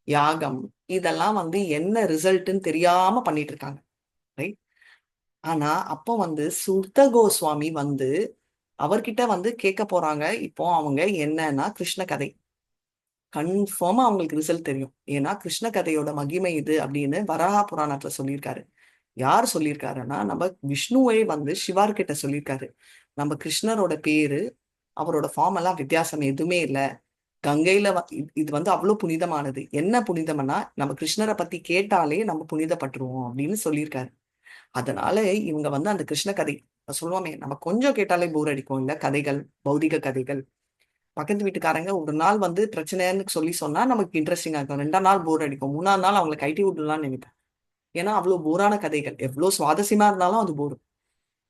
யாகம் இதெல்லாம் வந்து என்ன ரிசல்ட்னு தெரியாம பண்ணிட்டு இருக்காங்க, ரைட்? ஆனா அப்போ வந்து சுத்த கோஸ்வாமி வந்து அவர்கிட்ட வந்து கேட்க போறாங்க. இப்போ அவங்க என்னன்னா கிருஷ்ண கதை கன்ஃபார்மா அவங்களுக்கு ரிசல்ட் தெரியும். ஏன்னா கிருஷ்ண கதையோட மகிமை இது அப்படின்னு வராஹா புராணத்துல சொல்லியிருக்காரு. யார் சொல்லியிருக்காருன்னா, நம்ம விஷ்ணுவை வந்து சிவார்கிட்ட சொல்லியிருக்காரு. நம்ம கிருஷ்ணரோட பேரு, அவரோட ஃபார்ம் எல்லாம் வித்தியாசம் எதுவுமே இல்லை. கங்கையில இது வந்து அவ்வளவு புனிதமானது. என்ன புனிதம்னா, நம்ம கிருஷ்ணரை பத்தி கேட்டாலே நம்ம புனிதப்பட்டுருவோம் அப்படின்னு சொல்லியிருக்காரு. அதனால இவங்க வந்து அந்த கிருஷ்ண கதை சொல்லுவோமே, நம்ம கொஞ்சம் கேட்டாலே போர் அடிக்கும் இல்ல, கதைகள், பௌதிக கதைகள். பக்கத்து வீட்டுக்காரங்க ஒரு நாள் வந்து பிரச்சனைன்னு சொல்லி சொன்னா நமக்கு இன்ட்ரெஸ்டிங்கா இருக்கும். 2ஆம் நாள் போர் அடிக்கும். 3ஆவது நாள் அவங்களை கழட்டி விடலாம்னு நினைப்பேன். ஏன்னா அவ்வளவு போரான கதைகள், எவ்வளவு சுவாரஸ்யமா இருந்தாலும் அது போரும்.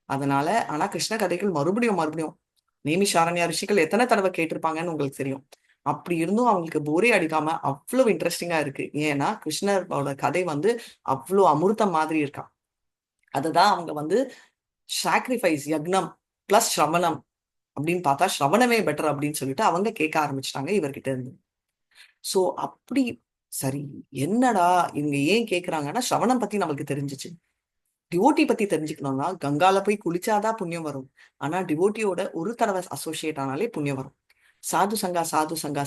அதனால ஆனா கிருஷ்ண கதைகள் மறுபடியும் மறுபடியும் நேமிஷாரண்யா ரிஷிகள் எத்தனை தடவை கேட்டிருப்பாங்கன்னு உங்களுக்கு தெரியும். அப்படி இருந்தும் அவங்களுக்கு போரே அடிக்காம அவ்வளவு இன்ட்ரெஸ்டிங்கா இருக்கு. ஏன்னா கிருஷ்ணரோட கதை வந்து அவ்வளவு அமிர்தம் மாதிரி இருக்கா. அதுதான் அவங்க வந்து சாக்ரிஃபைஸ் யக்னம் பிளஸ் ஸ்ரவணம் அப்படின்னு பார்த்தா ஸ்ரவணமே பெட்டர் அப்படின்னு சொல்லிட்டு அவங்க கேட்க ஆரம்பிச்சிட்டாங்க இவர்கிட்ட இருந்து. சோ அப்படி சரி, என்னடா இவங்க ஏன் கேக்குறாங்கன்னா ஸ்ரவணம் பத்தி நமக்கு தெரிஞ்சிச்சு. டிவோட்டி பத்தி தெரிஞ்சுக்கணும்னா கங்கால போய் குளிச்சாதான் புண்ணியம் வரும். ஆனா டிவோட்டியோட ஒரு தடவை அசோசியேட் ஆனாலே புண்ணியம் வரும். சாது சங்கா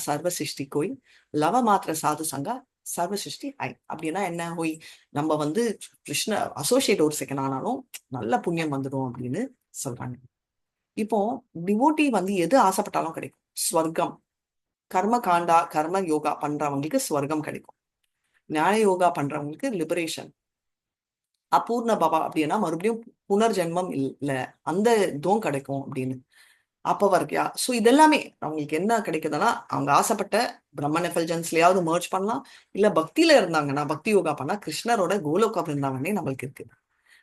சர்வ சிருஷ்டி கோய், லவ மாத்திர சாது சங்கா சர்வ சிருஷ்டி ஐ. அப்படின்னா என்ன ஹோய், நம்ம வந்து கிருஷ்ண அசோசியேட் ஒரு செகண்ட் ஆனாலும் நல்ல புண்ணியம் வந்துடும் அப்படின்னு சொல்றாங்க. இப்போ டிவோட்டி வந்து எது ஆசைப்பட்டாலும் கிடைக்கும். ஸ்வர்க்கம், கர்ம காண்டா கர்ம யோகா பண்றவங்களுக்கு ஸ்வர்க்கம் கிடைக்கும். ஞான யோகா பண்றவங்களுக்கு லிபரேஷன். அபூர்ண பவா அப்படின்னா மறுபடியும் புனர்ஜென்மம் இல்ல, அந்த இதுவும் கிடைக்கும் அப்படின்னு. அப்ப வரைக்கும் சோ இதெல்லாமே அவங்களுக்கு என்ன கிடைக்குதுன்னா அவங்க ஆசைப்பட்ட பிரம்மன் எஃபல்ஜன்ஸ்லயாவது மர்ஜ் பண்ணலாம். இல்ல பக்தியில இருந்தாங்கன்னா பக்தி யோகா பண்ணா கிருஷ்ணரோட கோலோக பிருந்தாவனே நம்மளுக்கு இருக்கு.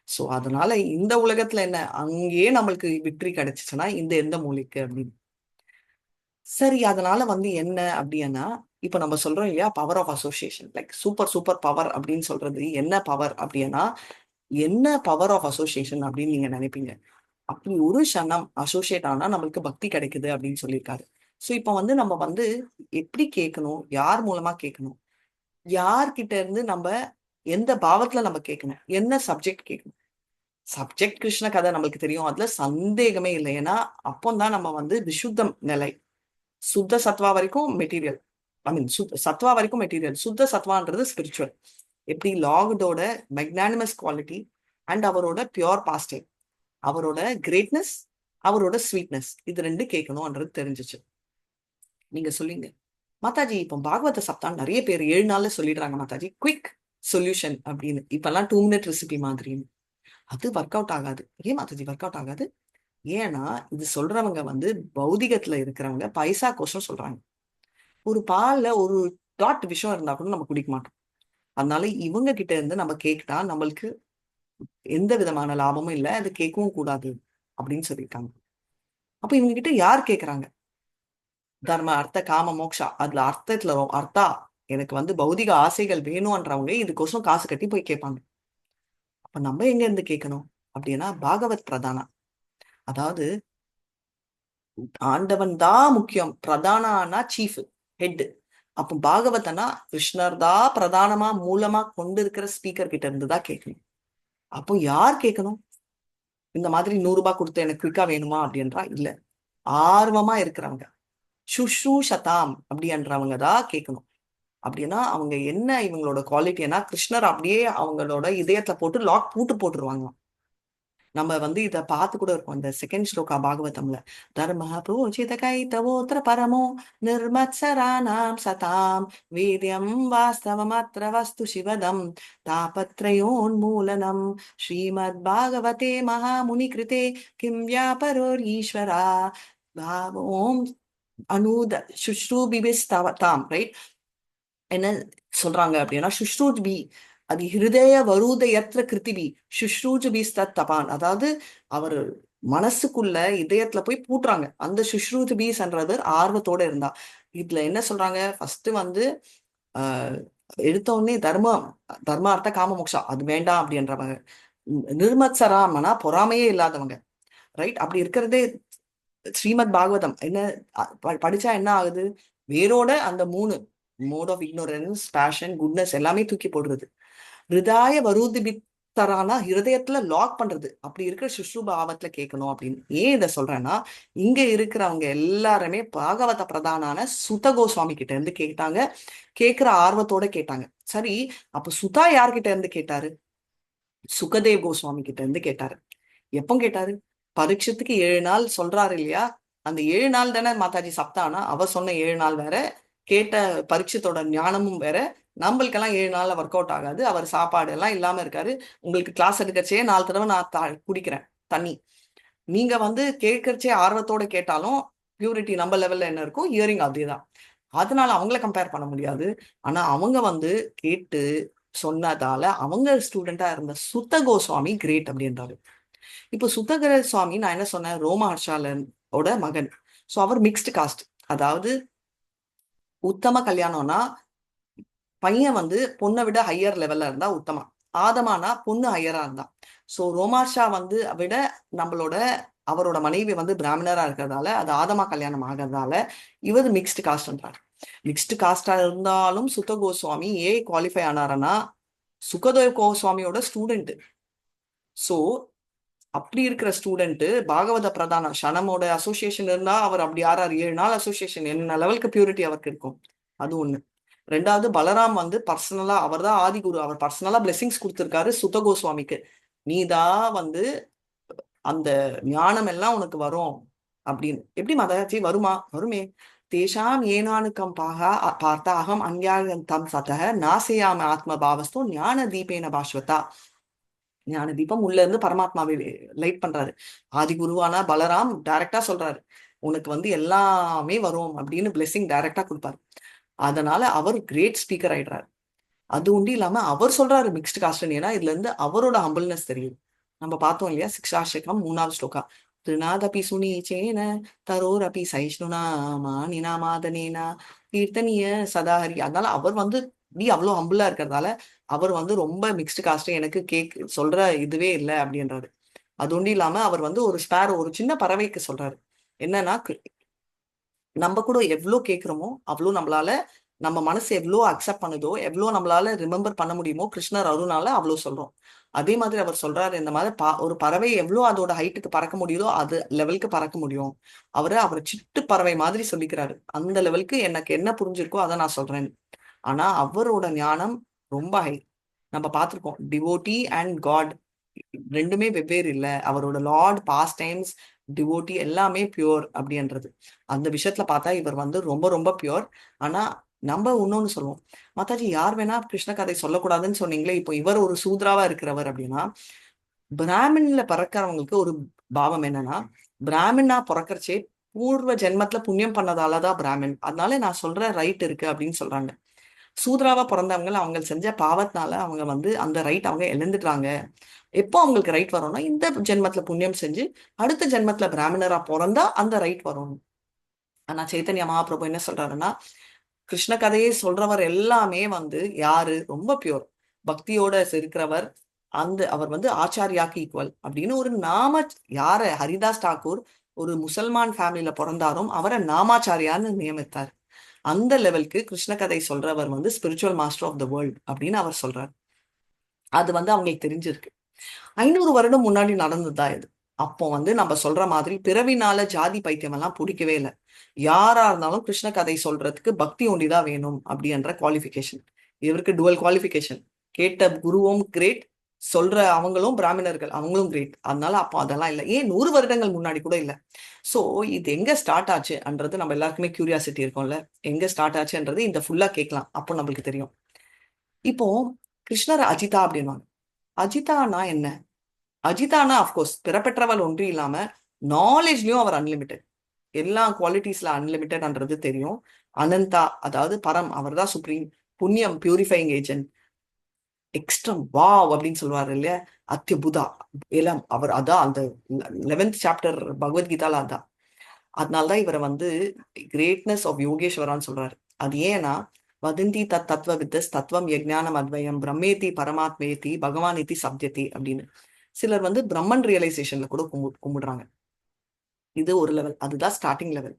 சோ அதனால இந்த உலகத்துல என்ன அங்கேயே நம்மளுக்கு விக்டரி கிடைச்சிச்சுன்னா இந்த எந்த மூலைக்கு அப்படின்னு. சரி, அதனால வந்து என்ன அப்படின்னா இப்ப நம்ம சொல்றோம் இல்லையா, power of association, like super super power அப்படின்னு சொல்றது என்ன பவர் அப்படின்னா, என்ன பவர் ஆஃப் அசோசியேஷன் அப்படின்னு நீங்க நினைப்பீங்க. அப்படி ஒரு க்ஷணம் அசோசியேட் ஆனா நம்மளுக்கு பக்தி கிடைக்குது அப்படின்னு சொல்லியிருக்காரு. சோ இப்ப வந்து நம்ம வந்து எப்படி கேட்கணும், யார் மூலமா கேட்கணும், யார்கிட்ட இருந்து நம்ம எந்த பாவத்துல நம்ம கேட்கணும், என்ன சப்ஜெக்ட் கேட்கணும். சப்ஜெக்ட் கிருஷ்ண கதை நம்மளுக்கு தெரியும், அதுல சந்தேகமே இல்லை. ஏன்னா அப்போதான் நம்ம வந்து விசுத்தம் நிலை, சுத்த சத்வா வரைக்கும் மெட்டீரியல், ஐ மீன் சத்வா வரைக்கும் மெட்டீரியல், சுத்த சத்வான்றது ஸ்பிரிச்சுவல். எப்படி லார்டோட மெக்னானிமஸ் குவாலிட்டி அண்ட் அவரோட பியோர் பாஸ்டே, அவரோட கிரேட்னஸ், அவரோட ஸ்வீட்னஸ், இது ரெண்டு கேட்கணும்ன்றது தெரிஞ்சிச்சு. நீங்க சொல்லிங்க மாதாஜி இப்போ பாகவத சப்தான் நிறைய பேர் 7 நாள்ல சொல்லிடுறாங்க மாதாஜி, குவிக் சொல்யூஷன் அப்படின்னு. இப்பெல்லாம் 2 மினிட் ரெசிபி மாதிரின்னு. அது ஒர்க் அவுட் ஆகாது. ஏன் மாதாஜி ஒர்க் அவுட் ஆகாது? ஏன்னா இது சொல்றவங்க வந்து பௌதிகத்துல இருக்கிறவங்க பைசா கோசம் சொல்றாங்க. ஒரு பால்ல ஒரு டாட் விஷம் இருந்தா கூட நம்ம குடிக்க மாட்டோம். அதனால இவங்க கிட்ட இருந்து நம்ம கேட்டா நம்மளுக்கு எந்த விதமான லாபமும் இல்லை, அது கேட்கவும் கூடாது அப்படின்னு சொல்லியிருக்காங்க. அப்ப இவங்க கிட்ட யார் கேக்குறாங்க? தர்ம அர்த்த காம மோக்ஷா, அதுல அர்த்தத்துல அர்த்தா எனக்கு வந்து பௌதிக ஆசைகள் வேணும்ன்றவங்க இதுக்கோசம் காசு கட்டி போய் கேட்பாங்க. அப்ப நம்ம எங்க இருந்து கேட்கணும் அப்படின்னா பாகவத் பிரதானா, அதாவது ஆண்டவன் தான் முக்கியம், பிரதானா சீஃப், ஹெட். அப்போ பாகவதனா கிருஷ்ணர் தான் பிரதானமா மூலமா கொண்டு இருக்கிற ஸ்பீக்கர் கிட்ட இருந்து தான் கேட்கணும். அப்போ யார் கேட்கணும்? இந்த மாதிரி 100 ரூபாய் கொடுத்து எனக்கு குயிக்கா வேணுமா அப்படின்றா இல்ல, ஆர்வமா இருக்கிறவங்க, சுஷ்ரூஷதாம் அப்படின்றவங்க தான் கேட்கணும். அப்படின்னா அவங்க என்ன இவங்களோட குவாலிட்டினா கிருஷ்ணர் அப்படியே அவங்களோட இதயத்துல போட்டு லாக் பூட்டு போட்டுருவாங்க. நம்ம வந்து இத பார்த்து கூட இருக்கோம் இந்த செகண்ட் ஸ்லோகா பாகவதம்ல. தர்ம புரோஜித கைதவோத்திர பரமோ நிர்மத்சராணாம் சதாம் வேத்யம் வாஸ்தவமத்ர வஸ்து சிவதம் தாபத்ரயோன்மூலனம் ஸ்ரீமத் பாகவதே மகாமுனி கிருதே கிம் வியாபரோரீஸ்வரா பாவோம் அனூத சுஷ்ரூபிபிஸ்தவதாம், ரைட்? என்ன சொல்றாங்க அப்படின்னா சுஷ்ரூஜ்பி அது ஹிருதய வரூதயத்ர கிருத்திபி சுஷ்ரூஜ்பி தபான், அதாவது அவர் மனசுக்குள்ள இதயத்துல போய் பூட்டுறாங்க. அந்த சுஷ்ரூஜ்பீஸ்ன்றது ஆர்வத்தோட இருந்தா. இதுல என்ன சொல்றாங்க, ஃபர்ஸ்ட் வந்து ஆஹ் எடுத்த உடனே தர்ம அர்த்த காம மோக்ஷா அது வேண்டாம் அப்படின்றவங்க. நிர்மத்சராமனா பொறாமையே இல்லாதவங்க, ரைட்? அப்படி இருக்கிறதே ஸ்ரீமத் பாகவதம் என்ன படிச்சா என்ன ஆகுது, வேரோட அந்த 3 mode of ignorance, passion, goodness எல்லாமே தூக்கி போடுறது. ஹிருதாய வரூதிபித்தரானா ஹிருதயத்துல லாக் பண்றது. அப்படி இருக்கிற சுஷ்ருபாவத்துல கேட்கணும் அப்படின்னு. ஏன் இதை சொல்றேன்னா இங்க இருக்கிறவங்க எல்லாருமே பாகவத பிரதானான சுத கோஸ்வாமி கிட்ட இருந்து கேட்டாங்க, கேட்கிற ஆர்வத்தோட கேட்டாங்க. சரி, அப்ப சுதா யார்கிட்ட இருந்து கேட்டாரு? சுகதேவ் கோஸ்வாமி கிட்ட இருந்து கேட்டாரு. எப்போ கேட்டாரு? பரீட்சத்துக்கு 7 நாள் சொல்றாரு இல்லையா, அந்த 7 நாள் தானே மாதாஜி சப்தானா. அவர் சொன்ன 7 நாள் வேற, கேட்ட பரீட்சத்தோட ஞானமும் வேற. நம்மளுக்கெல்லாம் 7 நாள்ல ஒர்க் அவுட் ஆகாது. அவர் சாப்பாடு எல்லாம் இல்லாம இருக்காரு. உங்களுக்கு கிளாஸ் எடுக்கச்சே 4 தடவை நான் குடிக்கிறேன் தண்ணி. நீங்க வந்து கேட்கறச்சே ஆர்வத்தோட கேட்டாலும் பியூரிட்டி நம்ம லெவல்ல என்ன இருக்கும், ஹியரிங் அதேதான். அதனால அவங்கள கம்பேர் பண்ண முடியாது. ஆனா அவங்க வந்து கேட்டு சொன்னதால அவங்க ஸ்டூடெண்டா இருந்த சுத்த கோஸ்வாமி கிரேட் அப்படின்றாரு. இப்போ சுத்தகர சுவாமி நான் என்ன சொன்னேன், ரோம ஹர்ஷாலனோட மகன். ஸோ அவர் மிக்ஸ்டு காஸ்ட். அதாவது உத்தம கல்யாணம்னா பையன் வந்து பொண்ணை விட ஹையர் லெவல்ல இருந்தா உத்தமா, ஆதமானா பொண்ணு ஹையரா இருந்தா. ஸோ ரோமாஷா வந்து விட நம்மளோட அவரோட மனைவி வந்து பிராமணரா இருக்கிறதால அது ஆதமா கல்யாணம் ஆகிறதால இவர் மிக்ஸ்டு காஸ்ட்ன்றார். மிக்ஸ்டு காஸ்டா இருந்தாலும் சுத்த கோஸ்வாமி குவாலிஃபை ஆனாரனா சுகதேவ் கோஸ்வாமியோட ஸ்டூடெண்ட். ஸோ அப்படி இருக்கிற ஸ்டூடெண்ட் பாகவத பிரதான சனமோட அசோசியேஷன் இருந்தா அவர் அப்படி 6 7 நாள் அசோசியேஷன் என்ன லெவலுக்கு பியூரிட்டி அவருக்கு இருக்கும். அது ஒண்ணு. ரெண்டாவது பலராம் வந்து பர்சனலா அவர் தான் ஆதிகுரு, அவர் பர்சனலா பிளெஸிங்ஸ் கொடுத்திருக்காரு சுத்த கோஸ்வாமிக்கு. நீதான் வந்து அந்த ஞானம் எல்லாம் உனக்கு வரும் அப்படின்னு. எப்படி மதாச்சி வருமா? வருமே. தேஷாம் ஏனானுக்கம் பார்த்தா அகம் அந்யாயம் சதக நாசையாம ஆத்ம பாவஸ்தோ ஞான தீபேன பாஸ்வதா. ஞான தீபம் உள்ள இருந்து பரமாத்மாவை லைட் பண்றாரு. ஆதி குருவானா பலராம் டைரக்டா சொல்றாரு, உனக்கு வந்து எல்லாமே வரும் அப்படின்னு பிளெஸிங் டைரக்டா கொடுப்பாரு. அதனால அவர் கிரேட் ஸ்பீக்கர் ஆயிடுறாரு. அது உண்டு இல்லாம அவர் சொல்றாரு மிக்ஸ்டு காஸ்ட். ஏன்னா இதுல இருந்து அவரோட ஹம்பிள்னஸ் தெரியுது. நம்ம பார்த்தோம் இல்லையா, சிக்ஷாஷகம் 3வது ஸ்லோகா. திருநாதபி சுனீச்சேன தரோரபி சைஷ்ணுனா மானினாமாதனேனா கீர்த்தனிய சதாஹரி. அதனால அவர் வந்து நீ அவ்வளோ ஹம்பிளா இருக்கிறதால அவர் வந்து ரொம்ப மிக்ஸ்டு காஸ்ட், எனக்கு சொல்ற இதுவே இல்லை அப்படின்றாரு. அது ஒன்றும் இல்லாம அவர் வந்து ஒரு ஸ்பேரோ, ஒரு சின்ன பறவைக்கு சொல்றாரு என்னன்னா, நம்ம கூட எவ்வளோ கேட்குறோமோ அவ்வளோ நம்மளால, நம்ம மனசு எவ்வளோ அக்செப்ட் பண்ணுதோ, எவ்வளோ நம்மளால ரிமெம்பர் பண்ண முடியுமோ கிருஷ்ணர் அருளால அவ்வளோ சொல்றோம். அதே மாதிரி அவர் சொல்றாரு, இந்த மாதிரி ஒரு பறவை எவ்வளோ அதோட ஹைட்டுக்கு பறக்க முடியுதோ அது லெவலுக்கு பறக்க முடியும். அவர் சிட்டு பறவை மாதிரி சொல்லிக்கிறாரு. அந்த லெவலுக்கு எனக்கு என்ன புரிஞ்சிருக்கோ அதை நான் சொல்றேன். ஆனா அவரோட ஞானம் ரொம்ப ஹை. நம்ம பார்த்திருக்கோம் டிவோட்டி அண்ட் காட் ரெண்டுமே வெவ்வேறு இல்லை. அவரோட லார்ட் பாஸ்ட் டைம்ஸ் டிவோட்டி எல்லாமே பியூர் அப்படின்றது. அந்த விஷயத்துல பார்த்தா இவர் வந்து ரொம்ப ரொம்ப பியூர். ஆனா நம்ம இன்னொன்னு சொல்லுவோம், மாதாஜி யார் வேணா கிருஷ்ண கதை சொல்லக்கூடாதுன்னு சொன்னீங்களே, இப்போ இவர் ஒரு சூத்ராவா இருக்கிறவர் அப்படின்னா, பிராமின்ல பிறக்கிறவங்களுக்கு ஒரு பாவம் என்னன்னா, பிராமினா பிறக்கறச்சே பூர்வ ஜென்மத்துல புண்ணியம் பண்ணதாலதான் பிராமின், அதனால நான் சொல்ற ரைட் இருக்கு அப்படின்னு சொல்றாங்க. சூத்ராவா பிறந்தவங்க அவங்க செஞ்ச பாவத்தினால அவங்க வந்து அந்த ரைட் அவங்க இழந்துட்டாங்க. எப்போ அவங்களுக்கு ரைட் வரும்னா இந்த ஜென்மத்துல புண்ணியம் செஞ்சு அடுத்த ஜென்மத்துல பிராமணரா பிறந்தா அந்த ரைட் வரும். ஆனா சைத்தன்ய மகாபிரபு என்ன சொல்றாருன்னா, கிருஷ்ண கதையை சொல்றவர் எல்லாமே வந்து யாரு ரொம்ப பியூர் பக்தியோட இருக்கிறவர். அவர் வந்து ஆச்சாரியாக்கு ஈக்குவல் அப்படின்னு ஒரு நாம. யார ஹரிதாஸ் தாக்கூர் ஒரு முசல்மான் ஃபேமிலியில பிறந்தாரும் அவரை நாமாச்சாரியான்னு நியமித்தார். அந்த லெவலுக்கு கிருஷ்ண கதை சொல்றவர் வந்து spiritual master of the world அப்படின்னு அவர் சொல்றார். அது வந்து அவங்களுக்கு தெரிஞ்சிருக்கு. 500 வருடம் முன்னாடி நடந்ததுதான் இது. அப்போ வந்து நம்ம சொல்ற மாதிரி பிறவினால ஜாதி பைத்தியம் எல்லாம் பிடிக்கவே இல்லை. யாரா இருந்தாலும் கிருஷ்ண கதை சொல்றதுக்கு பக்தி ஒண்டிதான் வேணும் அப்படின்ற குவாலிஃபிகேஷன். இவருக்கு டுவல் குவாலிஃபிகேஷன். கேட்ட குருவும் கிரேட், சொல்ற அவங்களும் பிராமணர்கள் அவங்களும் கிரேட். அதனால அப்போ அதெல்லாம் இல்லை. ஏன் 100 வருடங்கள் முன்னாடி கூட இல்லை. ஸோ இது எங்க ஸ்டார்ட் ஆச்சுன்றது நம்ம எல்லாருக்குமே கியூரியாசிட்டி இருக்கும்ல. எங்க ஸ்டார்ட் ஆச்சுன்றது இந்த ஃபுல்லா கேட்கலாம், அப்போ நம்மளுக்கு தெரியும். இப்போ கிருஷ்ணர் அஜிதா அப்படின்வாங்க. அஜிதானா என்ன? அஜிதானா அஃப்கோர்ஸ் பிறப்பெற்றவள் ஒன்று இல்லாம நாலேஜ்லயும் அவர் அன்லிமிட்டெட். எல்லா குவாலிட்டிஸ்ல அன்லிமிட்டட்ன்றது தெரியும். அனந்தா அதாவது பரம், அவர் தான் சுப்ரீம். புண்ணியம் பியூரிஃபைங் ஏஜென்ட். எக்ஸ்ட்ரம் வாவ் அப்படின்னு சொல்லுவாரு இல்லையா, அத்தியுதா எல்லாம் அவர் அதான். அந்த 11th சாப்டர் பகவத்கீதால அதான். அதனால்தான் இவரை வந்து கிரேட்னஸ் ஆஃப் யோகேஸ்வரான்னு சொல்றாரு. அது ஏன்னா வதந்தி தத்துவ வித்தஸ் தத்துவம் யஜ்ஞானம் அத்வயம் பிரம்மேதி பரமாத்மேதி பகவான் இதி சப்ஜதி அப்படின்னு. சிலர் வந்து பிரம்மன் ரியலைசேஷன்ல கூட கும்பிடுறாங்க. இது ஒரு லெவல், அதுதான் ஸ்டார்டிங் லெவல்.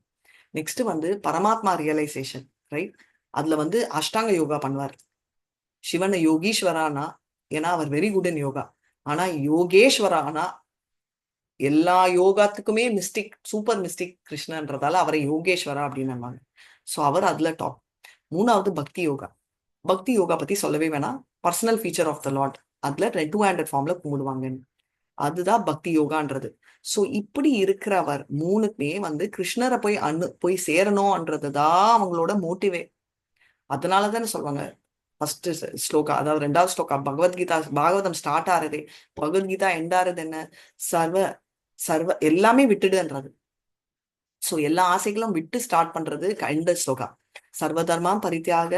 நெக்ஸ்ட் வந்து பரமாத்மா ரியலைசேஷன், ரைட்? அதுல வந்து அஷ்டாங்க யோகா பண்ணுவார். சிவனை யோகீஸ்வரானா ஏன்னா அவர் வெரி குட் இன் யோகா. ஆனா யோகேஸ்வரானா எல்லா யோகாத்துக்குமே மிஸ்டிக், சூப்பர் மிஸ்டிக் கிருஷ்ணன்றதால அவரை யோகேஸ்வரா அப்படின்னு. ஸோ அவர் அதுல டாப். 3வது பக்தி யோகா. பக்தி யோகா பத்தி சொல்லவே வேணாம். Personal feature of the lord. அதுல 200 ஃபார்ம்ல கும்பிடுவாங்க. அதுதான் பக்தி யோகான்றது. சோ இப்படி இருக்கிறவர் மூணுக்குமே வந்து கிருஷ்ணரை போய் சேரணும்ன்றதுதான் அவங்களோட மோட்டிவே. அதனாலதானே சொல்லுவாங்க ஃபர்ஸ்ட் ஸ்லோகா, அதாவது 2வது ஸ்லோகா பகவத்கீதா, பாகவதம் ஸ்டார்ட் ஆறது, பகவத்கீதா எண்ட் ஆறது என்ன? சர்வ சர்வ எல்லாமே விட்டுடுன்றது. சோ எல்லா ஆசைகளும் விட்டு ஸ்டார்ட் பண்றது இந்த ஸ்லோகா. சர்வ தர்மம் பரித்தியாக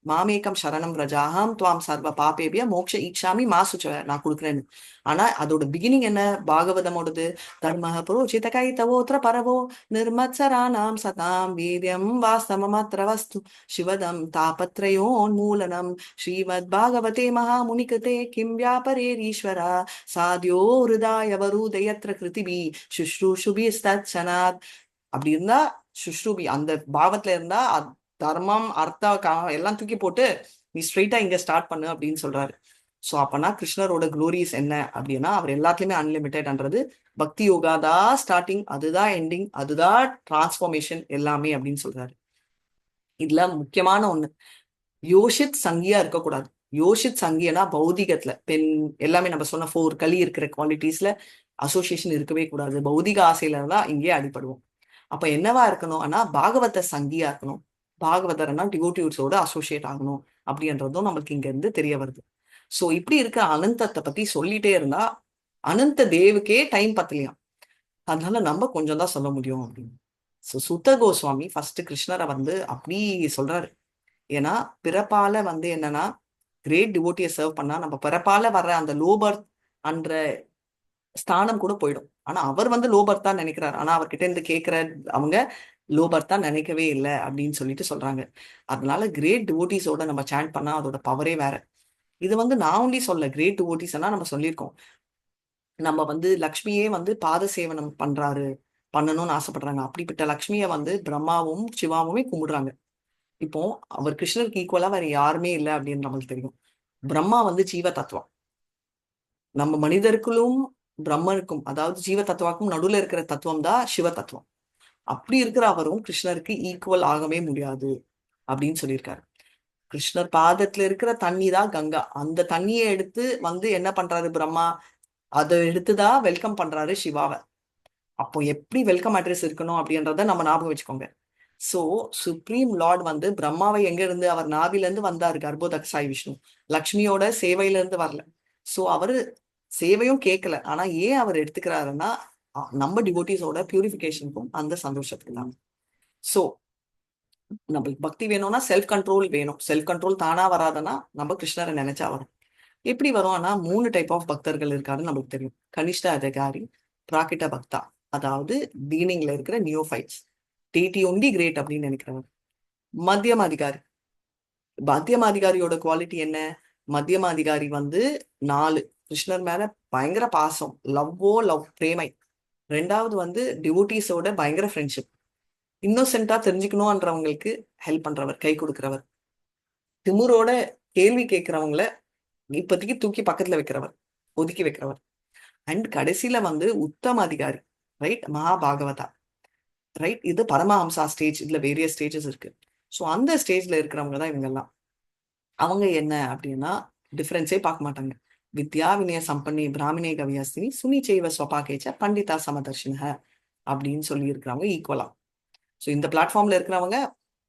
மாமேகம் சரணம் ரஜாஹம் துவாம் சர்வ பாபேபிய மோக்ஷ ஈக்ஷாமி மாசுச்ச நான் கொடுக்குறேன்னு. ஆனா அதோட பிகினிங் என்ன? பாகவதமோடது தர்மஹ புரோச்சித கைதவோத்ர பரவோ நிர்மத்சராணாம் சதாம் வீரியம் வாஸ்தவமத்ர வஸ்து சிவதம் தாபத்ரயோன்மூலனம் ஸ்ரீமத் பாகவதே மகாமுனிகிருதே கிம் வியாபரேரீஸ்வரா சாத்யோ ஹிருதாய வரூதயத்ர கிருதிபி சுஷ்ரூஷுபி ஸ்தத்சனாத். அப்படி இருந்தா சுஷ்ரூபி அந்த பாவத்துல இருந்தா தர்மம் எல்லாம் தூக்கி போட்டு நீ ஸ்ட்ரெயிட்டா இங்க ஸ்டார்ட் பண்ணு அப்படின்னு சொல்றாரு. சோ அப்பனா கிருஷ்ணரோட க்ளோரிஸ் என்ன அப்படின்னா அவர் எல்லாத்துலயுமே அன்லிமிட்டெட்ன்றது. பக்தி யோகா தான் ஸ்டார்டிங், அதுதான் எண்டிங், அதுதான் டிரான்ஸ்ஃபார்மேஷன் எல்லாமே அப்படின்னு சொல்றாரு. இதுல முக்கியமான ஒண்ணு, யோஷித் சங்கியா இருக்கக்கூடாது. யோஷித் சங்கியனா பௌதிகத்துல பெண் எல்லாமே நம்ம சொன்ன 4 களி இருக்கிற குவாலிட்டிஸ்ல அசோசியேஷன் இருக்கவே கூடாது. பௌதிக ஆசையில இருந்தா இங்கே அடிபடுவோம். அப்ப என்னவா இருக்கணும் ஆனா பாகவத சங்கியா இருக்கணும். பாகவதர்னா டிவோட்டியூஸோட அசோசியேட் ஆகணும் அப்படின்றதும் நம்மளுக்கு இங்க இருந்து தெரிய வருது. சோ இப்படி இருக்க அனந்தத்தை பத்தி சொல்லிட்டே இருந்தா அனந்த தேவுக்கே டைம் பத்தலையாம். அதனால நம்ம கொஞ்சம் தான் சொல்ல முடியும் அப்படின்னு. சோ சுத்த கோஸ்வாமி ஃபர்ஸ்ட் கிருஷ்ணரை அப்படி சொல்றாரு. ஏன்னா பிறப்பால என்னன்னா கிரேட் டிவோட்டியை சர்வ் பண்ணா நம்ம பிறப்பால வர்ற அந்த லோபர்த் அன்ற ஸ்தானம் கூட போயிடும். ஆனா அவர் லோபர்த் தான் நினைக்கிறார். ஆனா அவர்கிட்ட இருந்து கேட்கிற அவங்க லோபர்த் தான் நினைக்கவே இல்லை அப்படின்னு சொல்லிட்டு சொல்றாங்க. அதனால கிரேட் டிவோட்டிஸோட நம்ம சாண்ட் பண்ணா அதோட பவரே வேற. இது நான் ஒன்லி சொல்ல, கிரேட் டிவோட்டிஸ் எல்லாம் நம்ம சொல்லியிருக்கோம். நம்ம லக்ஷ்மியே பாத சேவனம் பண்ணணும்னு ஆசைப்படுறாங்க. அப்படிப்பட்ட லக்ஷ்மியை பிரம்மாவும் சிவாவுமே கும்பிடுறாங்க. இப்போ அவர் கிருஷ்ணருக்கு ஈக்குவலா வேற யாருமே இல்லை அப்படின்னு நம்மளுக்கு தெரியும். பிரம்மா ஜீவ தத்துவம். நம்ம மனிதருக்குள்ளும் பிரம்மனுக்கும் அதாவது ஜீவ தத்துவாக்கும் நடுவுல இருக்கிற தத்துவம் தான் சிவ தத்துவம். அப்படி இருக்கிற அவரும் கிருஷ்ணருக்கு ஈக்குவல் ஆகவே முடியாது அப்படின்னு சொல்லியிருக்காரு. கிருஷ்ணர் பாதத்துல இருக்கிற தண்ணி தான் கங்கா. அந்த தண்ணியை எடுத்து என்ன பண்றாரு பிரம்மா? அதை எடுத்துதான் வெல்கம் பண்றாரு சிவாவை. அப்போ எப்படி வெல்கம் அட்ரஸ் இருக்கணும் அப்படின்றத நம்ம ஞாபகம் வச்சுக்கோங்க. சோ சுப்ரீம் லார்ட் பிரம்மாவை எங்க இருந்து? அவர் நாபில இருந்து வந்தாரு, கர்ப்போதக்ஷாய் விஷ்ணு. லக்ஷ்மியோட சேவையில இருந்து வரல. சோ அவரு சேவையும் கேட்கல. ஆனா ஏன் அவர் எடுத்துக்கிறாருன்னா நம்ம டிவோட்டிஸோட பியூரிஃபிகேஷனுக்கும் அந்த சந்தோஷத்துக்கு தான். சோ நம்மளுக்கு பக்தி வேணும்னா செல்ஃப் கண்ட்ரோல் வேணும். செல்ஃப் கண்ட்ரோல் தானா வராதுன்னா நம்ம கிருஷ்ணரை நினைச்சா வரும். எப்படி வரும்? ஆனா 3 டைப் ஆஃப் பக்தர்கள் இருக்காருன்னு நம்மளுக்கு தெரியும். கனிஷ்ட அதிகாரி, பிராகிட்ட பக்தா, அதாவது பீனிங்ல இருக்கிற நியோஃபைட்ஸ், டிடி ஒன்லி கிரேட் அப்படின்னு நினைக்கிறவர். மத்தியம அதிகாரி. மத்தியம அதிகாரியோட குவாலிட்டி என்ன? மத்தியம அதிகாரி 4 கிருஷ்ணர் மேல பயங்கர பாசம், லவ் பிரேமை. 2வது டிவோட்டிஸோட பயங்கர ஃப்ரெண்ட்ஷிப். இன்னோசென்ட்டா தெரிஞ்சுக்கணும்ன்றவங்களுக்கு ஹெல்ப் பண்றவர், கை கொடுக்கிறவர். திமுரோட கேள்வி கேட்கிறவங்கள இப்போதைக்கு தூக்கி பக்கத்துல வைக்கிறவர், ஒதுக்கி வைக்கிறவர். அண்ட் கடைசியில உத்தம அதிகாரி, ரைட்? மகாபாகவதா, ரைட்? இது பரமஹம்சா ஸ்டேஜ். இதுல வேரியஸ் ஸ்டேஜஸ் இருக்கு. ஸோ அந்த ஸ்டேஜ்ல இருக்கிறவங்க தான் இவங்கெல்லாம். அவங்க என்ன அப்படின்னா டிஃபரன்ஸே பார்க்க மாட்டாங்க. வித்யா வினய சம்பன்னி பிராமணே கவியாஸ்தினி சுனி செய்வ ஸ்வபாகேச்ச பண்டிதா சமதர்ஷினக அப்படின்னு சொல்லி இருக்கிறவங்க ஈக்குவலா. ஸோ இந்த பிளாட்ஃபார்ம்ல இருக்கிறவங்க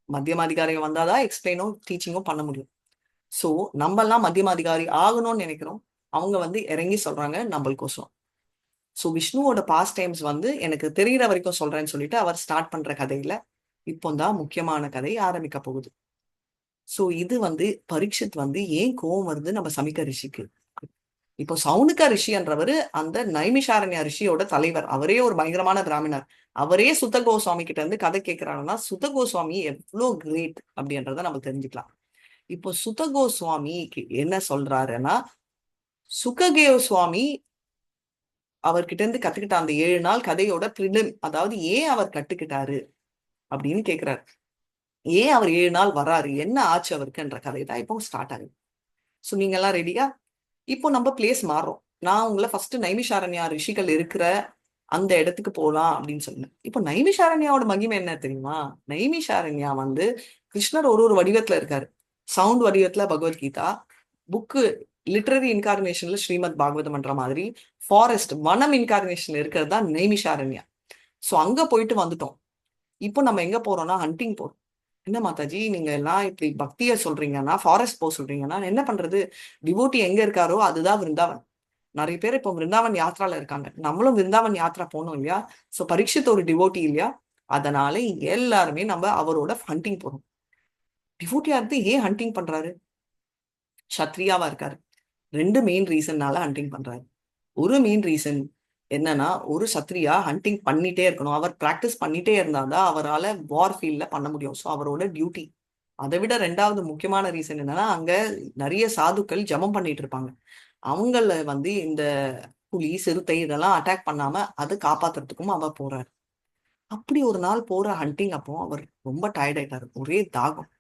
மத்தியம அதிகாரிகள் வந்தாதான் எக்ஸ்பிளைனும் டீச்சிங்கும் பண்ண முடியும். ஸோ நம்ம எல்லாம் மத்தியம அதிகாரி ஆகணும்னு நினைக்கிறோம். அவங்க இறங்கி சொல்றாங்க நம்மளுக்கோசம். ஸோ விஷ்ணுவோட பாஸ்ட் டைம்ஸ் எனக்கு தெரிகிற வரைக்கும் சொல்றேன்னு சொல்லிட்டு அவர் ஸ்டார்ட் பண்ற கதையில இப்போதான் முக்கியமான கதை ஆரம்பிக்க போகுது. சோ இது பரீட்சித் ஏன் கோவம் வருது நம்ம சமிக்க ரிஷிக்கு? இப்போ சவுனுக்கா ரிஷின்றவரு அந்த நைமிஷாரண்யா ரிஷியோட தலைவர். அவரே ஒரு பயங்கரமான பிராமணர். அவரே சுத்த கோஸ்வாமி கிட்ட இருந்து கதை கேட்கிறாங்கன்னா சுத்த கோஸ்வாமி எவ்வளவு கிரேட் அப்படின்றத நம்ம தெரிஞ்சுக்கலாம். இப்போ சுத கோஸ்வாமிக்கு என்ன சொல்றாருன்னா, சுகதேவ சுவாமி அவர்கிட்ட இருந்து கத்துக்கிட்ட அந்த 7 நாள் கதையோட பிரிலிம், அதாவது ஏன் அவர் கத்துக்கிட்டாரு அப்படின்னு கேட்கிறாரு. ஏன் அவர் 7 நாள் வராரு, என்ன ஆச்சு அவருக்குன்ற கதை தான் இப்போ ஸ்டார்ட் ஆகுது. ஸோ நீங்க எல்லாம் ரெடியா? இப்போ நம்ம பிளேஸ் மாறுறோம். நான் உங்களை ஃபர்ஸ்ட் நைமிஷாரண்யா ரிஷிகள் இருக்கிற அந்த இடத்துக்கு போலாம் அப்படின்னு சொன்னேன். இப்போ நைமிஷாரண்யாவோட மகிமை என்ன தெரியுமா? நைமிஷாரண்யா கிருஷ்ணர் ஒரு வடிவத்துல இருக்காரு. சவுண்ட் வடிவத்துல பகவத்கீதா, புக்கு லிட்டரரி இன்கார்னேஷன்ல ஸ்ரீமத் பாகவதம்ன்ற மாதிரி, ஃபாரஸ்ட் வனம் இன்கார்னேஷன்ல இருக்கிறது தான் நைமிஷாரண்யா. ஸோ அங்க போயிட்டு வந்துட்டோம். இப்போ நம்ம எங்க போறோம்னா ஹண்டிங் போறோம். என்ன மாதாஜி நீங்க எல்லாம் இப்படி பக்திய சொல்றீங்கன்னா, ஃபாரஸ்ட் போக சொல்றீங்கன்னா என்ன பண்றது? டிவோட்டி எங்க இருக்காரோ அதுதான் விருந்தாவன். நிறைய பேர் இப்போ விருந்தாவன் யாத்ரால இருக்காங்க. நம்மளும் விருந்தாவன் யாத்ரா போனோம் இல்லையா? சோ பரீட்சித் ஒரு டிவோட்டி இல்லையா? அதனால எல்லாருமே நம்ம அவரோட ஹண்டிங் போறோம். டிவோட்டியா இருந்து ஏன் ஹண்டிங் பண்றாரு? சத்ரியாவா இருக்காரு. ரெண்டு மெயின் ரீசன்னால ஹண்டிங் பண்றாரு. ஒரு மெயின் ரீசன் என்னன்னா, ஒரு சத்ரியா ஹண்டிங் பண்ணிட்டே இருக்கணும். அவர் பிராக்டிஸ் பண்ணிட்டே இருந்தாதான் அவரால் வார் ஃபீல்ட்ல பண்ண முடியும். ஸோ அவரோட டியூட்டி. அதை விட ரெண்டாவது முக்கியமான ரீசன் என்னன்னா, அங்க நிறைய சாதுக்கள் ஜெபம் பண்ணிட்டு இருப்பாங்க. அவங்கள வந்து இந்த புலி, சிறுத்தை இதெல்லாம் அட்டாக் பண்ணாம அதை காப்பாத்துறதுக்கும் அவர் போறாரு. அப்படி ஒரு நாள் போற ஹண்டிங் அப்போ அவர் ரொம்ப டயர்ட் ஆயிட்டாரு. ஒரே தாகம்.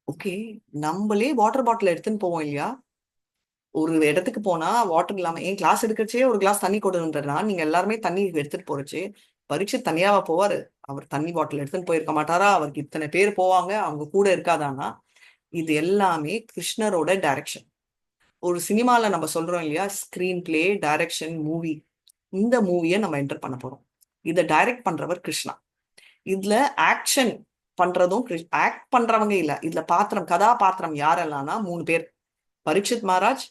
ஓகே, நம்மளே வாட்டர் பாட்டில் எடுத்துன்னு போவோம் இல்லையா? ஒரு இடத்துக்கு போனா வாட்டர் இல்லாம என் கிளாஸ் எடுக்கச்சே ஒரு கிளாஸ் தண்ணி கொடுன்றா, நீங்க எல்லாருமே தண்ணி எடுத்துட்டு போறச்சு பரீட்சை தனியாவா போவாரு? அவர் தண்ணி பாட்டில் எடுத்துன்னு போயிருக்க மாட்டாரா? அவருக்கு இத்தனை பேர் போவாங்க, அவங்க கூட இருக்காதானா? இது எல்லாமே கிருஷ்ணரோட டைரக்ஷன். ஒரு சினிமால நம்ம சொல்றோம் இல்லையா, ஸ்கிரீன் பிளே, டைரக்ஷன், மூவி. இந்த மூவியை நம்ம என்டர் பண்ண போறோம். இதை டைரக்ட் பண்றவர் கிருஷ்ணா. இதுல ஆக்ஷன் பண்றதும் ஆக்ட் பண்றவங்க இல்ல, இதுல பாத்திரம், கதாபாத்திரம் யாரெல்லாம்னா 3 பேர். பரீட்சித் மகாராஜ்,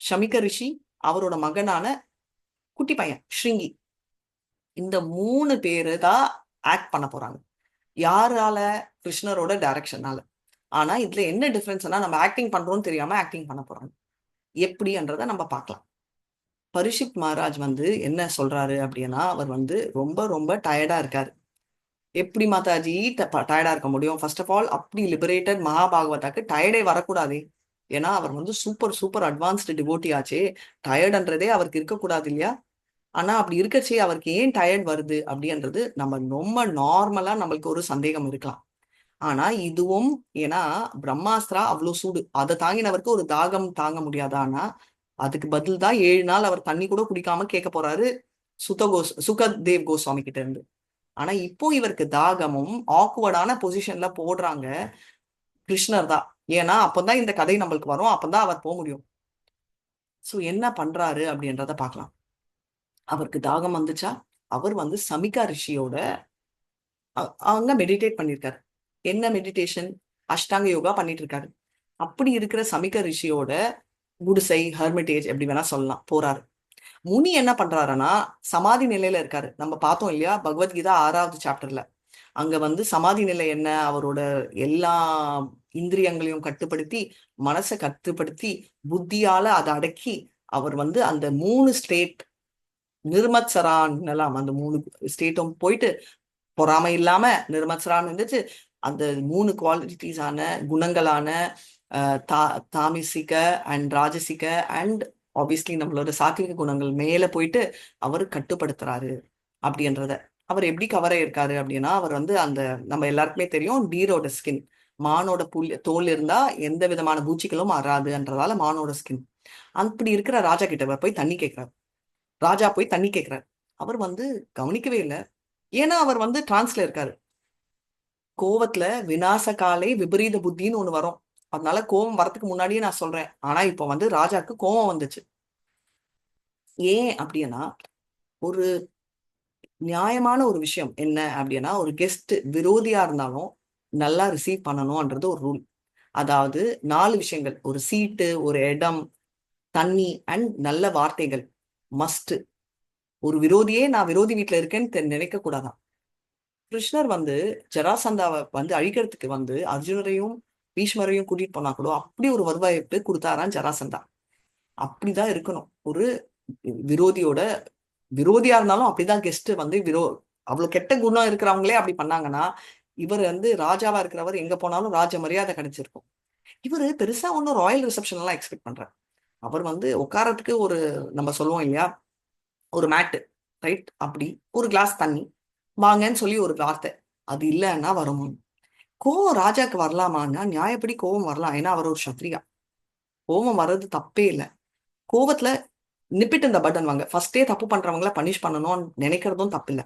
ஷமிக ரிஷி, அவரோட மகனான குட்டி பையன் ஸ்ருங்கி. இந்த 3 பேரு தான் ஆக்ட் பண்ண போறாங்க. யாரால? கிருஷ்ணரோட டைரக்ஷனால. ஆனா இதுல என்ன டிஃபரன்ஸ்னா, நம்ம ஆக்டிங் பண்றோம்னு தெரியாம ஆக்டிங் பண்ண போறாங்க. எப்படின்றத நம்ம பார்க்கலாம். பரீட்சித் மகாராஜ் வந்து என்ன சொல்றாரு அப்படின்னா, அவர் வந்து ரொம்ப ரொம்ப டயர்டா இருக்காரு. எப்படி மாதாஜி டயர்டா இருக்க முடியும்? ஃபர்ஸ்ட் ஆஃப் ஆல், அப்படி லிபரேட்டட் மகாபாகவதாக்கு டயர்டே வரக்கூடாதே. ஏன்னா அவர் வந்து சூப்பர் சூப்பர் அட்வான்ஸ்டு டிவோட்டி ஆச்சே. டயர்டுன்றதே அவருக்கு இருக்கக்கூடாது இல்லையா? ஆனா அப்படி இருக்கச்சே அவருக்கு ஏன் டயர்ட் வருது அப்படின்றது நம்ம ரொம்ப நார்மலா நம்மளுக்கு ஒரு சந்தேகம் இருக்கலாம். ஆனா இதுவும், ஏன்னா பிரம்மாஸ்திரா அவ்வளவு சூடு, அதை தாங்கினவருக்கு ஒரு தாகம் தாங்க முடியாதா? ஆனா அதுக்கு பதில் தான் 7 நாள் அவர் தண்ணி கூட குடிக்காம கேட்க போறாரு சுகதேவ் கோஸ்வாமி கிட்ட இருந்து. ஆனா இப்போ இவருக்கு தாகமும் ஆக்வர்டான பொசிஷன்ல போடுறாங்க கிருஷ்ணர் தான். ஏன்னா அப்பதான் இந்த கதை நம்மளுக்கு வரும், அப்பதான் அவர் போக முடியும். சோ என்ன பண்றாரு அப்படின்றத பார்க்கலாம். அவருக்கு தாகம் வந்துச்சா, அவர் வந்து சமிகா ரிஷியோட அவங்க மெடிடேட் பண்ணிருக்காரு. என்ன மெடிடேஷன்? அஷ்டாங்க யோகா பண்ணிட்டு இருக்காரு. அப்படி இருக்கிற சமிக ரிஷியோட குடிசை, ஹெர்மிட்டேஜ் எப்படி வேணா சொல்லலாம், போறாரு. முனி என்ன பண்றாருன்னா, சமாதி நிலையில இருக்காரு. நம்ம பார்த்தோம் இல்லையா பகவத்கீதா 6வது சாப்டர்ல. அங்க வந்து சமாதி நிலை என்ன, அவரோட எல்லா இந்திரியங்களையும் கட்டுப்படுத்தி, மனசை கட்டுப்படுத்தி, புத்தியால அதை அடக்கி, அவர் வந்து அந்த 3 ஸ்டேட், நிர்மத்சரான் எல்லாம் அந்த 3 ஸ்டேட்டும் போயிட்டு, பொறாமை இல்லாம நிர்மத்சரான் இருந்துச்சு. அந்த 3 குவாலிட்டிஸான குணங்களான தாமிசிக அண்ட் ராஜசிக அண்ட் ஆப்வியஸ்லி நம்மளோட சாத்விக குணங்கள் மேல போயிட்டு அவர் கட்டுப்படுத்துறாரு அப்படின்றத. அவர் எப்படி கவர் ஆயிருக்காரு அப்படின்னா, அவர் வந்து அந்த, நம்ம எல்லாருக்குமே தெரியும், டீரோட ஸ்கின், மானோட தோல் இருந்தா எந்த விதமான பூச்சிகளும் வராதுன்றதால மானோட ஸ்கின். அப்படி இருக்கிற ராஜா கிட்ட போய் தண்ணி கேட்கிறார். ராஜா போய் தண்ணி கேட்கிறார். அவர் வந்து கவனிக்கவே இல்லை. ஏன்னா அவர் வந்து டிரான்ஸ்ல இருக்காரு. கோவத்துல விநாச காலை விபரீத புத்தின்னு ஒண்ணு வரும். அதனால கோவம் வரதுக்கு முன்னாடியே நான் சொல்றேன். ஆனா இப்ப வந்து ராஜாக்கு கோவம் வந்துச்சு. ஏன் அப்படின்னா, ஒரு நியாயமான ஒரு விஷயம் என்ன அப்படின்னா, ஒரு கெஸ்ட் விரோதியா இருந்தாலும் நல்லா ரிசீவ் பண்ணணும்ன்றது ஒரு ரூல். அதாவது 4 விஷயங்கள்: ஒரு சீட்டு, ஒரு இடம், தண்ணி அண்ட் நல்ல வார்த்தைகள் மஸ்ட். ஒரு விரோதியே நான் விரோதி வீட்டுல இருக்கேன்னு நினைக்க கூடாதான். கிருஷ்ணர் வந்து ஜராசந்தாவை வந்து அழிக்கிறதுக்கு வந்து அர்ஜுனரையும் பீஷ்மரையும் கூட்டிட்டு போனா கூட அப்படி ஒரு வருவாய்ப்பு கொடுத்தாராம் ஜராசந்தா. அப்படிதான் இருக்கணும். ஒரு விரோதியோட விரோதியா இருந்தாலும் அப்படிதான் கெஸ்ட் வந்து அவ்வளவு கெட்ட குணம் இருக்கிறவங்களே அப்படி பண்ணாங்கன்னா, இவர் வந்து ராஜாவா இருக்கிறவர் எங்க போனாலும் ராஜ மரியாதை கிடைச்சிருக்கும். இவரு பெருசா ஒன்னும் ராயல் ரிசப்ஷன் எல்லாம் எக்ஸ்பெக்ட் பண்றாரு. அவர் வந்து உட்காரத்துக்கு ஒரு, நம்ம சொல்லுவோம் இல்லையா, ஒரு மேட்டு, ரைட், அப்படி ஒரு கிளாஸ் தண்ணி வாங்கன்னு சொல்லி ஒரு வார்த்தை, அது இல்லைன்னா வரும். கோவம் ராஜாக்கு வரலாமான்னா நியாயப்படி கோவம் வரலாம். ஏன்னா அவர் ஒரு சத்ரியா. கோவம் வர்றது தப்பே இல்லை. கோவத்துல நிப்பிட்டு இந்த பட்டன் வாங்க, ஃபர்ஸ்டே தப்பு பண்றவங்கள பனிஷ் பண்ணணும்னு நினைக்கிறதும் தப்பு இல்லை.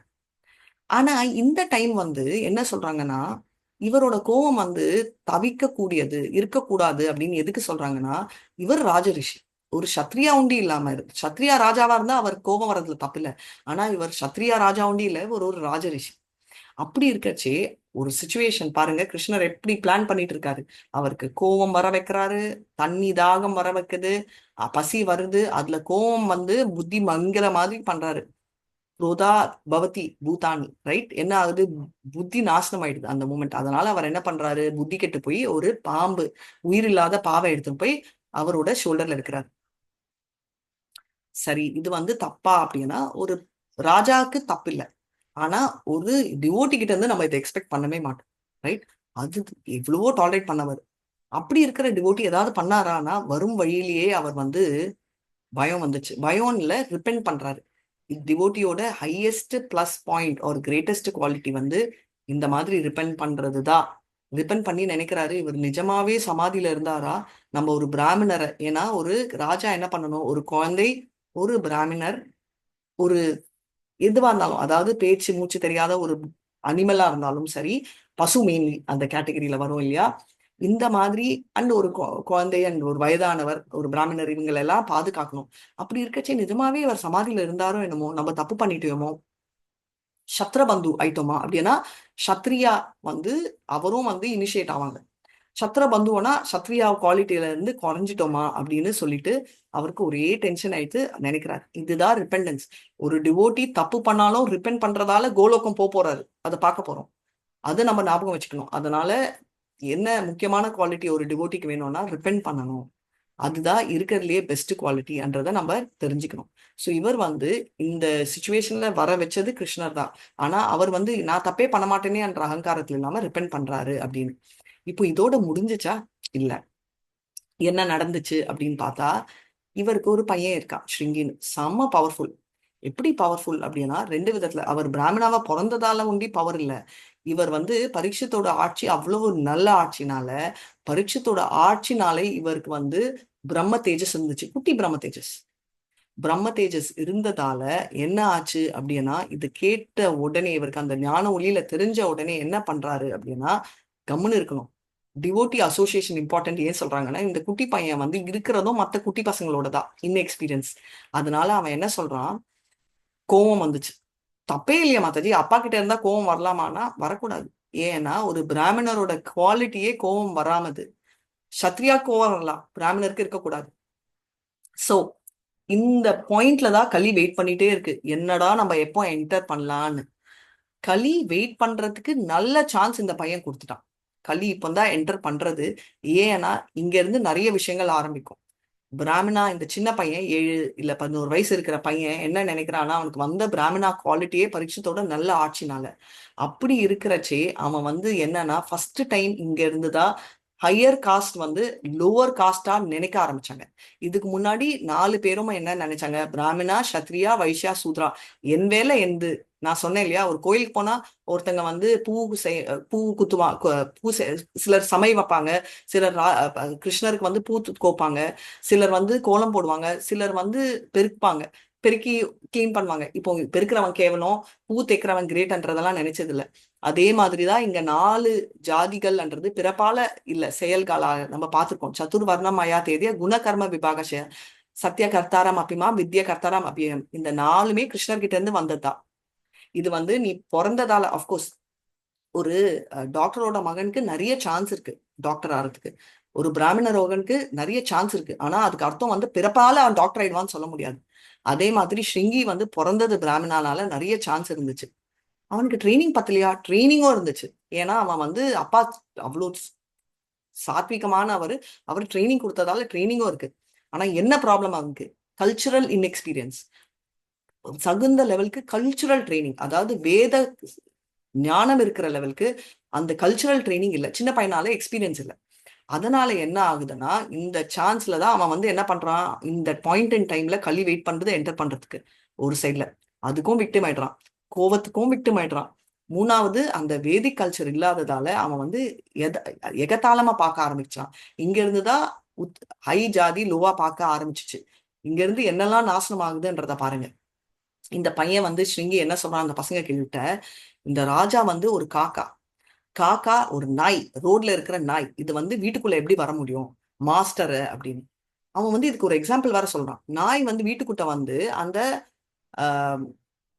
ஆனா இந்த டைம் வந்து என்ன சொல்றாங்கன்னா, இவரோட கோவம் வந்து தவிக்க கூடியது, இருக்கக்கூடாது அப்படின்னு எதுக்கு சொல்றாங்கன்னா, இவர் ராஜரிஷி. ஒரு சத்ரியா உண்டி இல்லாம சத்ரியா ராஜாவா இருந்தா அவர் கோபம் வர்றதுல தப்பு இல்லை. ஆனா இவர் சத்ரியா ராஜா உண்டி இல்ல, இவர் ஒரு ராஜரிஷி. அப்படி இருக்கச்சே ஒரு சுச்சுவேஷன் பாருங்க, கிருஷ்ணர் எப்படி பிளான் பண்ணிட்டு இருக்காரு. அவருக்கு கோபம் வர வைக்கிறாரு, தண்ணி தாகம் வர வைக்குது, பசி வருது, அதுல கோபம் வந்து புத்தி மங்கிற மாதிரி பண்றாரு. குரோதா பவதி பூதானி, ரைட்? என்ன ஆகுது? புத்தி நாசனம் ஆயிடுது அந்த மூமெண்ட். அதனால அவர் என்ன பண்றாரு? புத்தி கெட்டு போய் ஒரு பாம்பு, உயிரில்லாத பாவை எடுத்துட்டு போய் அவரோட ஷோல்டர்ல இருக்கிறார். சரி, இது வந்து தப்பா அப்படின்னா ஒரு ராஜாவுக்கு தப்பு இல்லை. ஆனா ஒரு டிவோட்டி கிட்ட இருந்து நம்ம இதை எக்ஸ்பெக்ட் பண்ணவே மாட்டோம், ரைட்? அது எவ்வளவோ டாலரேட் பண்ணவர். அப்படி இருக்கிற டிவோட்டி ஏதாவது பண்ணாரானா வரும் வழியிலேயே அவர் வந்து பயம் வந்துச்சு. பயம் இல்ல, ரிப்பெண்ட் பண்றாரு. டிவோட்டியோட ஹையஸ்ட் பிளஸ் பாயிண்ட் ஒரு கிரேட்டஸ்ட் குவாலிட்டி வந்து இந்த மாதிரி ரிப்பெண்ட் பண்றதுதான். ரிப்பெண்ட் பண்ணி நினைக்கிறாரு இவர் நிஜமாவே சமாதியில இருந்தாரா, நம்ம ஒரு பிராமணரை, ஏன்னா ஒரு ராஜா என்ன பண்ணணும், ஒரு குழந்தை, ஒரு பிராமணர், ஒரு எதுவா இருந்தாலும், அதாவது பேச்சு மூச்சு தெரியாத ஒரு அனிமலா இருந்தாலும் சரி, பசு மெயின்லி அந்த கேட்டகரியில வரும் இல்லையா, இந்த மாதிரி அண்ட் ஒரு குழந்தை அண்ட் ஒரு வயதானவர், ஒரு பிராமணர், இவங்களை எல்லாம் பாதுகாக்கணும். அப்படி இருக்கச்சே நிஜமாவே அவர் சமாதியில இருந்தாரோ என்னமோ, நம்ம தப்பு பண்ணிட்டோமோ, சத்ரபந்து ஆயிட்டோமா அப்படின்னா, சத்ரியா வந்து அவரும் வந்து இனிஷியேட் ஆவாங்க. சத்ரபந்துவனா சத்ரியா குவாலிட்டியில இருந்து குறைஞ்சிட்டோமா அப்படின்னு சொல்லிட்டு அவருக்கு ஒரே டென்ஷன் ஆயிட்டு நினைக்கிறாரு. இதுதான் ரிப்பெண்டன்ஸ். ஒரு டிவோட்டி தப்பு பண்ணாலும் ரிப்பெண்ட் பண்றதால கோலோகம் போறாரு, அதை பார்க்க போறோம். அது நம்ம ஞாபகம் வச்சுக்கணும். அதனால என்ன முக்கியமான குவாலிட்டி ஒரு டிவோட்டிக்கு வேணும்னா ரிப்பெண்ட் பண்ணணும். அதுதான் இருக்கிறதுலயே பெஸ்ட் குவாலிட்டின்றதை நம்ம தெரிஞ்சுக்கணும். ஸோ இவர் வந்து இந்த சுச்சுவேஷன்ல வர வச்சது கிருஷ்ணர் தான். ஆனா அவர் வந்து நான் தப்பே பண்ண மாட்டேனே என்ற அகங்காரத்துல இல்லாம ரிப்பெண்ட் பண்றாரு அப்படின்னு. இப்போ இதோட முடிஞ்சுச்சா? இல்ல. என்ன நடந்துச்சு அப்படின்னு பார்த்தா, இவருக்கு ஒரு பையன் இருக்கான் ஸ்ருங்கின்னு, செம்ம பவர்ஃபுல். எப்படி பவர்ஃபுல் அப்படின்னா ரெண்டு விதத்துல. அவர் பிராமணாவா பிறந்ததால உண்டி பவர் இல்ல. இவர் வந்து பரீட்சித்தோட ஆட்சி அவ்வளவு நல்ல ஆட்சினால, பரீட்சித்தோட ஆட்சினாலே இவருக்கு வந்து பிரம்ம தேஜஸ் இருந்துச்சு, குட்டி பிரம்ம தேஜஸ். பிரம்ம தேஜஸ் இருந்ததால என்ன ஆச்சு அப்படின்னா, இது கேட்ட உடனே இவருக்கு அந்த ஞான ஒளியில தெரிஞ்ச உடனே என்ன பண்றாரு அப்படின்னா, கம்முன்னு இருக்கணும். டிவோட்டி அசோசியேஷன் இம்பார்ட்டன்ட் ஏன் சொல்றாங்கன்னா, இந்த குட்டி பையன் வந்து இருக்கிறதும் மத்த குட்டி பசங்களோட தான் இன்எக்ஸ்பீரியன்ஸ். அதனால அவன் என்ன சொல்றான், கோவம் வந்துச்சு. தப்பே இல்லையா மாதாஜி, அப்பா கிட்ட இருந்தா கோவம் வரலாமான்னா வரக்கூடாது. ஏன்னா ஒரு பிராமணரோட குவாலிட்டியே கோவம் வராமது. சத்ரியா கோவம் வரலாம், பிராமணருக்கு இருக்கக்கூடாது. சோ இந்த பாயிண்ட்ல தான் களி வெயிட் பண்ணிட்டே இருக்கு, என்னடா நம்ம எப்போ என்டர் பண்ணலான்னு. களி வெயிட் பண்றதுக்கு நல்ல சான்ஸ் இந்த பையன் கொடுத்துட்டான். களி இப்பதான் என்டர் பண்றது. ஏன்னா இங்க இருந்து நிறைய விஷயங்கள் ஆரம்பிக்கும். பிராமணா இந்த சின்ன பையன் 7 இல்ல 11 வயசு இருக்கிற பையன் என்ன நினைக்கிறான்னா, அவனுக்கு வந்த பிராமணா குவாலிட்டியே பரீட்சத்தோட நல்ல ஆட்சினால. அப்படி இருக்கிறச்சே அவன் வந்து என்னன்னா ஃபர்ஸ்ட் டைம் இங்க இருந்துதான் ஹையர் காஸ்ட் வந்து லோவர் காஸ்டா நினைக்க ஆரம்பிச்சாங்க. இதுக்கு முன்னாடி 4 பேரும் என்ன நினைச்சாங்க, பிராமணா, சத்ரியா, வைஷ்யா, சூத்ரா, என் வேலை எந்து. நான் சொன்னேன் இல்லையா, ஒரு கோயிலுக்கு போனா ஒருத்தங்க வந்து பூ குத்துவா, சிலர் சமை வைப்பாங்க, சிலர் கிருஷ்ணருக்கு வந்து பூ கோப்பாங்க, சிலர் வந்து கோலம் போடுவாங்க, சிலர் வந்து பெருப்பாங்க, பெருக்கி கிளீன் பண்ணுவாங்க. இப்போ பெருக்கிறவன் கேவலம், பூ தைக்கிறவன் கிரேட்ன்றதெல்லாம் நினைச்சது இல்ல. அதே மாதிரிதான் இங்க 4 ஜாதிகள்ன்றது பிறப்பால இல்ல, செயல்களா நம்ம பார்த்திருக்கோம். சதுர்வர்ணமயா தேதிய குணகர்ம விபாகஷய சத்திய கர்த்தாராம் அபிமா வித்ய கர்த்தாராம் அபியம், இந்த 4மே கிருஷ்ணர் கிட்ட இருந்து வந்ததுதான். இது வந்து நீ பிறந்ததால அஃப்கோர்ஸ் ஒரு டாக்டரோட மகனுக்கு நிறைய சான்ஸ் இருக்கு டாக்டர் ஆகிறதுக்கு. ஒரு பிராமணர் மகனுக்கு நிறைய சான்ஸ் இருக்கு. ஆனா அதுக்கு அர்த்தம் வந்து பிறப்பால அவன் டாக்டர் ஆயிடுவான்னு சொல்ல முடியாது. அதே மாதிரி ஸ்ருங்கி வந்து பிறந்தது பிராமணால நிறைய சான்ஸ் இருந்துச்சு. அவனுக்கு ட்ரைனிங் பத்தலையா? ட்ரைனிங்கும் இருந்துச்சு. ஏன்னா அவன் வந்து அப்பா அவ்வளோ சாத்விகமான அவர் ட்ரைனிங் கொடுத்ததால ட்ரைனிங்கும் இருக்கு. ஆனா என்ன ப்ராப்ளம் அவனுக்கு? Cultural inexperience. தகுந்த லெவலுக்கு கல்ச்சுரல் ட்ரைனிங், அதாவது வேத ஞானம் இருக்கிற லெவலுக்கு அந்த கல்ச்சுரல் ட்ரைனிங் இல்லை. சின்ன பையனால எக்ஸ்பீரியன்ஸ் இல்லை. அதனால என்ன ஆகுதுன்னா, இந்த சான்ஸ்ல தான் அவன் வந்து என்ன பண்றான், இந்த பாயிண்ட் இன் டைம்ல களி வெயிட் பண்றது என்டர் பண்றதுக்கு ஒரு சைட்ல அதுக்கும் விக்டிம் ஆயிடுறான், கோவத்துக்கும் விக்டிம் ஆயிடுறான். மூணாவது அந்த வேதிக் கல்ச்சர் இல்லாததால அவன் வந்து எத எகத்தாளமா பார்க்க ஆரம்பிச்சான். இங்க இருந்துதான் ஹை ஜாதி லோவா பார்க்க ஆரம்பிச்சிச்சு. இங்க இருந்து என்னெல்லாம் நாசனம் ஆகுதுன்றத பாருங்க. இந்த பையன் வந்து ஸ்ருங்கி என்ன சொல்றான் அந்த பசங்க கிட்ட, இந்த ராஜா வந்து ஒரு காக்கா, காக்கா ஒரு நாய், ரோட்ல இருக்கிற நாய், இது வந்து வீட்டுக்குள்ள எப்படி வர முடியும் மாஸ்டர் அப்படின்னு. அவன் வந்து இதுக்கு ஒரு எக்ஸாம்பிள் வேற சொல்றான். நாய் வந்து வீட்டுக்குட்ட வந்து அந்த ஆஹ்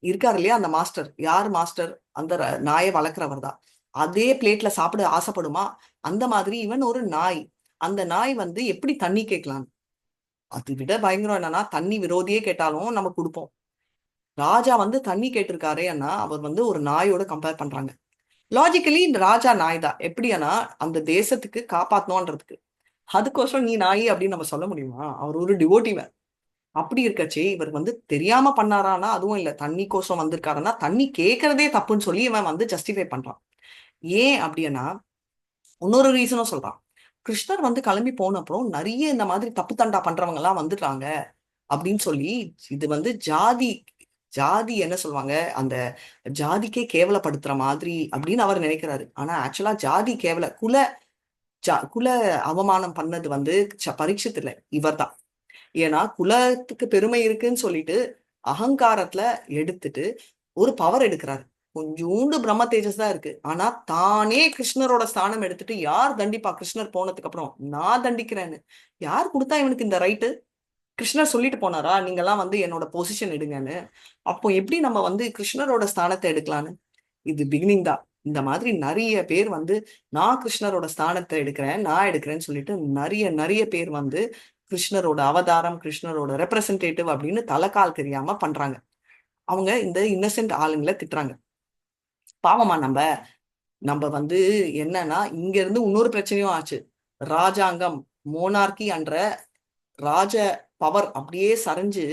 இருக்காரு இல்லையா அந்த மாஸ்டர், யார் மாஸ்டர்? அந்த நாயை வளர்க்குறவர் தான். அதே பிளேட்ல சாப்பிட ஆசைப்படுமா? அந்த மாதிரி இவன் ஒரு நாய். அந்த நாய் வந்து எப்படி தண்ணி கேட்கலாம்? அதை விட பயங்கரம் என்னன்னா, தண்ணி விரோதியே கேட்டாலும் நம்ம கொடுப்போம். ராஜா வந்து தண்ணி கேட்டிருக்காரேன்னா அவர் வந்து ஒரு நாயோட கம்பேர் பண்றாங்க. லாஜிக்கலி இந்த ராஜா நாய் தான். எப்படின்னா அந்த தேசத்துக்கு காப்பாத்தணும்ன்றதுக்கு. அதுக்கோசரம் நீ நாய் அப்படின்னு நம்ம சொல்ல முடியுமா? அவர் ஒரு டிவோட்டிவ. அப்படி இருக்கச்சே இவர் வந்து தெரியாம பண்ணாரானா அதுவும் இல்ல. தண்ணி கோசம் வந்திருக்காருன்னா தண்ணி கேட்கறதே தப்புன்னு சொல்லி இவன் வந்து ஜஸ்டிஃபை பண்றான். ஏன் அப்படின்னா இன்னொரு ரீசனும் சொல்றான். கிருஷ்ணர் வந்து கிளம்பி போன அப்புறம் நிறைய இந்த மாதிரி தப்பு தண்டா பண்றவங்க எல்லாம் வந்துட்டாங்க அப்படின்னு சொல்லி இது வந்து ஜாதி ஜாதி என்ன சொல்லுவாங்க அந்த ஜாதிக்கே கேவலப்படுத்துற மாதிரி அப்படின்னு அவர் நினைக்கிறாரு. ஆனா ஆக்சுவலா ஜாதி கேவல குல அவமானம் பண்ணது வந்து பரீட்சித் இல்ல, இவர்தான். ஏன்னா குலத்துக்கு பெருமை இருக்குன்னு சொல்லிட்டு அகங்காரத்துல எடுத்துட்டு ஒரு பவர் எடுக்கிறாரு. கொஞ்சோண்டு பிரம்ம தேஜஸ் தான் இருக்கு. ஆனா தானே கிருஷ்ணரோட ஸ்தானம் எடுத்துட்டு யார் தண்டிப்பா? கிருஷ்ணர் போனதுக்கு அப்புறம் நான் தண்டிக்கிறேன்னு யார் கொடுத்தா இவனுக்கு இந்த ரைட்டு? கிருஷ்ணர் சொல்லிட்டு போனாரா நீங்கெல்லாம் வந்து என்னோட பொசிஷன் எடுங்கன்னு? அப்போ எப்படி நம்ம வந்து கிருஷ்ணரோட ஸ்தானத்தை எடுக்கலான்னு? இது பிகினிங் தான். இந்த மாதிரி நிறைய பேர் வந்து நான் கிருஷ்ணரோட ஸ்தானத்தை எடுக்கிறேன், நான் எடுக்கிறேன்னு சொல்லிட்டு நிறைய நிறைய பேர் வந்து கிருஷ்ணரோட அவதாரம், கிருஷ்ணரோட ரெப்ரசன்டேட்டிவ் அப்படின்னு தலைக்கால் தெரியாம பண்றாங்க. அவங்க இந்த இன்னசென்ட் ஆளுங்களை திட்டுறாங்க. பாவமா நம்ம நம்ம வந்து என்னன்னா இங்க இருந்து இன்னொரு பிரச்சனையும் ஆச்சு. ராஜாங்கம், மோனார்கி என்ற ராஜ பவர் அப்படியே சரிஞ்சு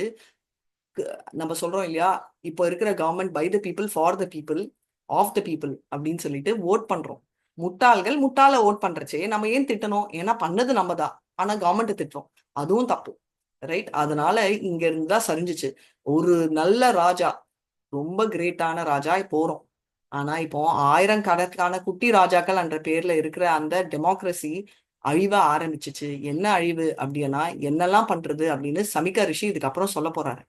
நம்ம சொல்றோம் இல்லையா? இப்போ இருக்கிற government by the people for the people of the people அப்படின்னு சொல்லிட்டு ஓட் பண்றோம். முட்டாள்கள் முட்டாள ஓட் பண்றச்சே நம்ம ஏன் திட்டணும்? ஏன்னா பண்ணது நம்ம தான். ஆனா கவர்மெண்ட் திட்டுறோம். அதுவும் தப்பு. ரைட்? அதனால இங்க இருந்துதான் சரிஞ்சிச்சு. ஒரு நல்ல ராஜா, ரொம்ப கிரேட்டான ராஜா போறோம். ஆனா இப்போ ஆயிரக்கணக்கான குட்டி ராஜாக்கள் என்ற பேர்ல இருக்கிற அந்த டெமோக்ரஸி அழிவ ஆரம்பிச்சிச்சு. என்ன அழிவு அப்படின்னா என்னெல்லாம் பண்றது அப்படின்னு சமிக்க ரிஷி இதுக்கப்புறம் சொல்ல போறாரு.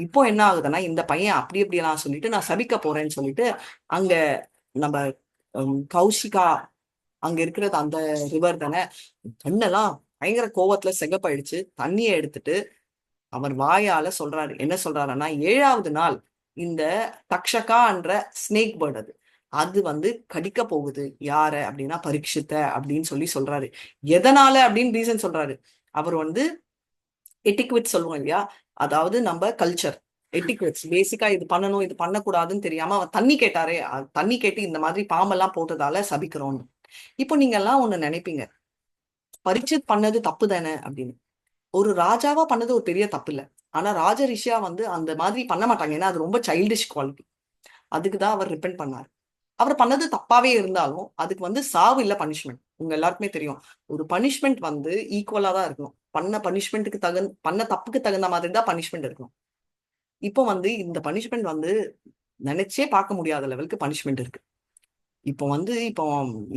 இப்போ என்ன ஆகுதுன்னா இந்த பையன் அப்படி எப்படிலாம் சொல்லிட்டு நான் சபிக்க போறேன்னு சொல்லிட்டு அங்க நம்ம கௌஷிகா அங்க இருக்கிறது அந்த ரிவர் தானே, கண்ணெல்லாம் பயங்கர கோவத்துல செகப்பாயிடுச்சு. தண்ணியை எடுத்துட்டு அவர் வாயால சொல்றாரு. என்ன சொல்றாருன்னா 7வது நாள் இந்த தக்ஷகா என்ற ஸ்னேக் பேர்ட் அது அது வந்து கடிக்க போகுது. யார அப்படின்னா பரீட்சித்த அப்படின்னு சொல்லி சொல்றாரு. எதனால அப்படின்னு ரீசன் சொல்றாரு. அவர் வந்து எட்டிக்விட் சொல்லுவோம் இல்லையா? அதாவது நம்ம கல்ச்சர் எட்டிக்விட்ஸ் பேசிக்கா இது பண்ணணும் இது பண்ணக்கூடாதுன்னு தெரியாம அவர் தண்ணி கேட்டாரே, தண்ணி கேட்டு இந்த மாதிரி பாம்பெல்லாம் போட்டதால சபிக்கிறோம்னு. இப்போ நீங்க எல்லாம் ஒண்ணு நினைப்பீங்க, பரீட்சித் பண்ணது தப்பு தானே அப்படின்னு. ஒரு ராஜாவா பண்ணது ஒரு பெரிய தப்பு இல்ல. ஆனா ராஜ ரிஷியா வந்து அந்த மாதிரி பண்ண மாட்டாங்க. ஏன்னா அது ரொம்ப சைல்டிஷ் குவாலிட்டி. அதுக்குதான் அவர் ரிப்பெண்ட் பண்ணாரு. அவர் பண்ணது தப்பாவே இருந்தாலும் அதுக்கு வந்து சாவு இல்ல பனிஷ்மெண்ட். உங்க எல்லாருக்குமே தெரியும். ஒரு பனிஷ்மெண்ட் வந்து ஈக்குவலா தான் இருக்கணும். பண்ண பனிஷ்மெண்ட்டுக்கு பண்ண தப்புக்கு தகுந்த மாதிரி தான் பனிஷ்மெண்ட் இருக்கணும். இப்போ வந்து இந்த பனிஷ்மெண்ட் வந்து நினைச்சே பார்க்க முடியாத லெவலுக்கு பனிஷ்மெண்ட் இருக்கு. இப்போ வந்து இப்போ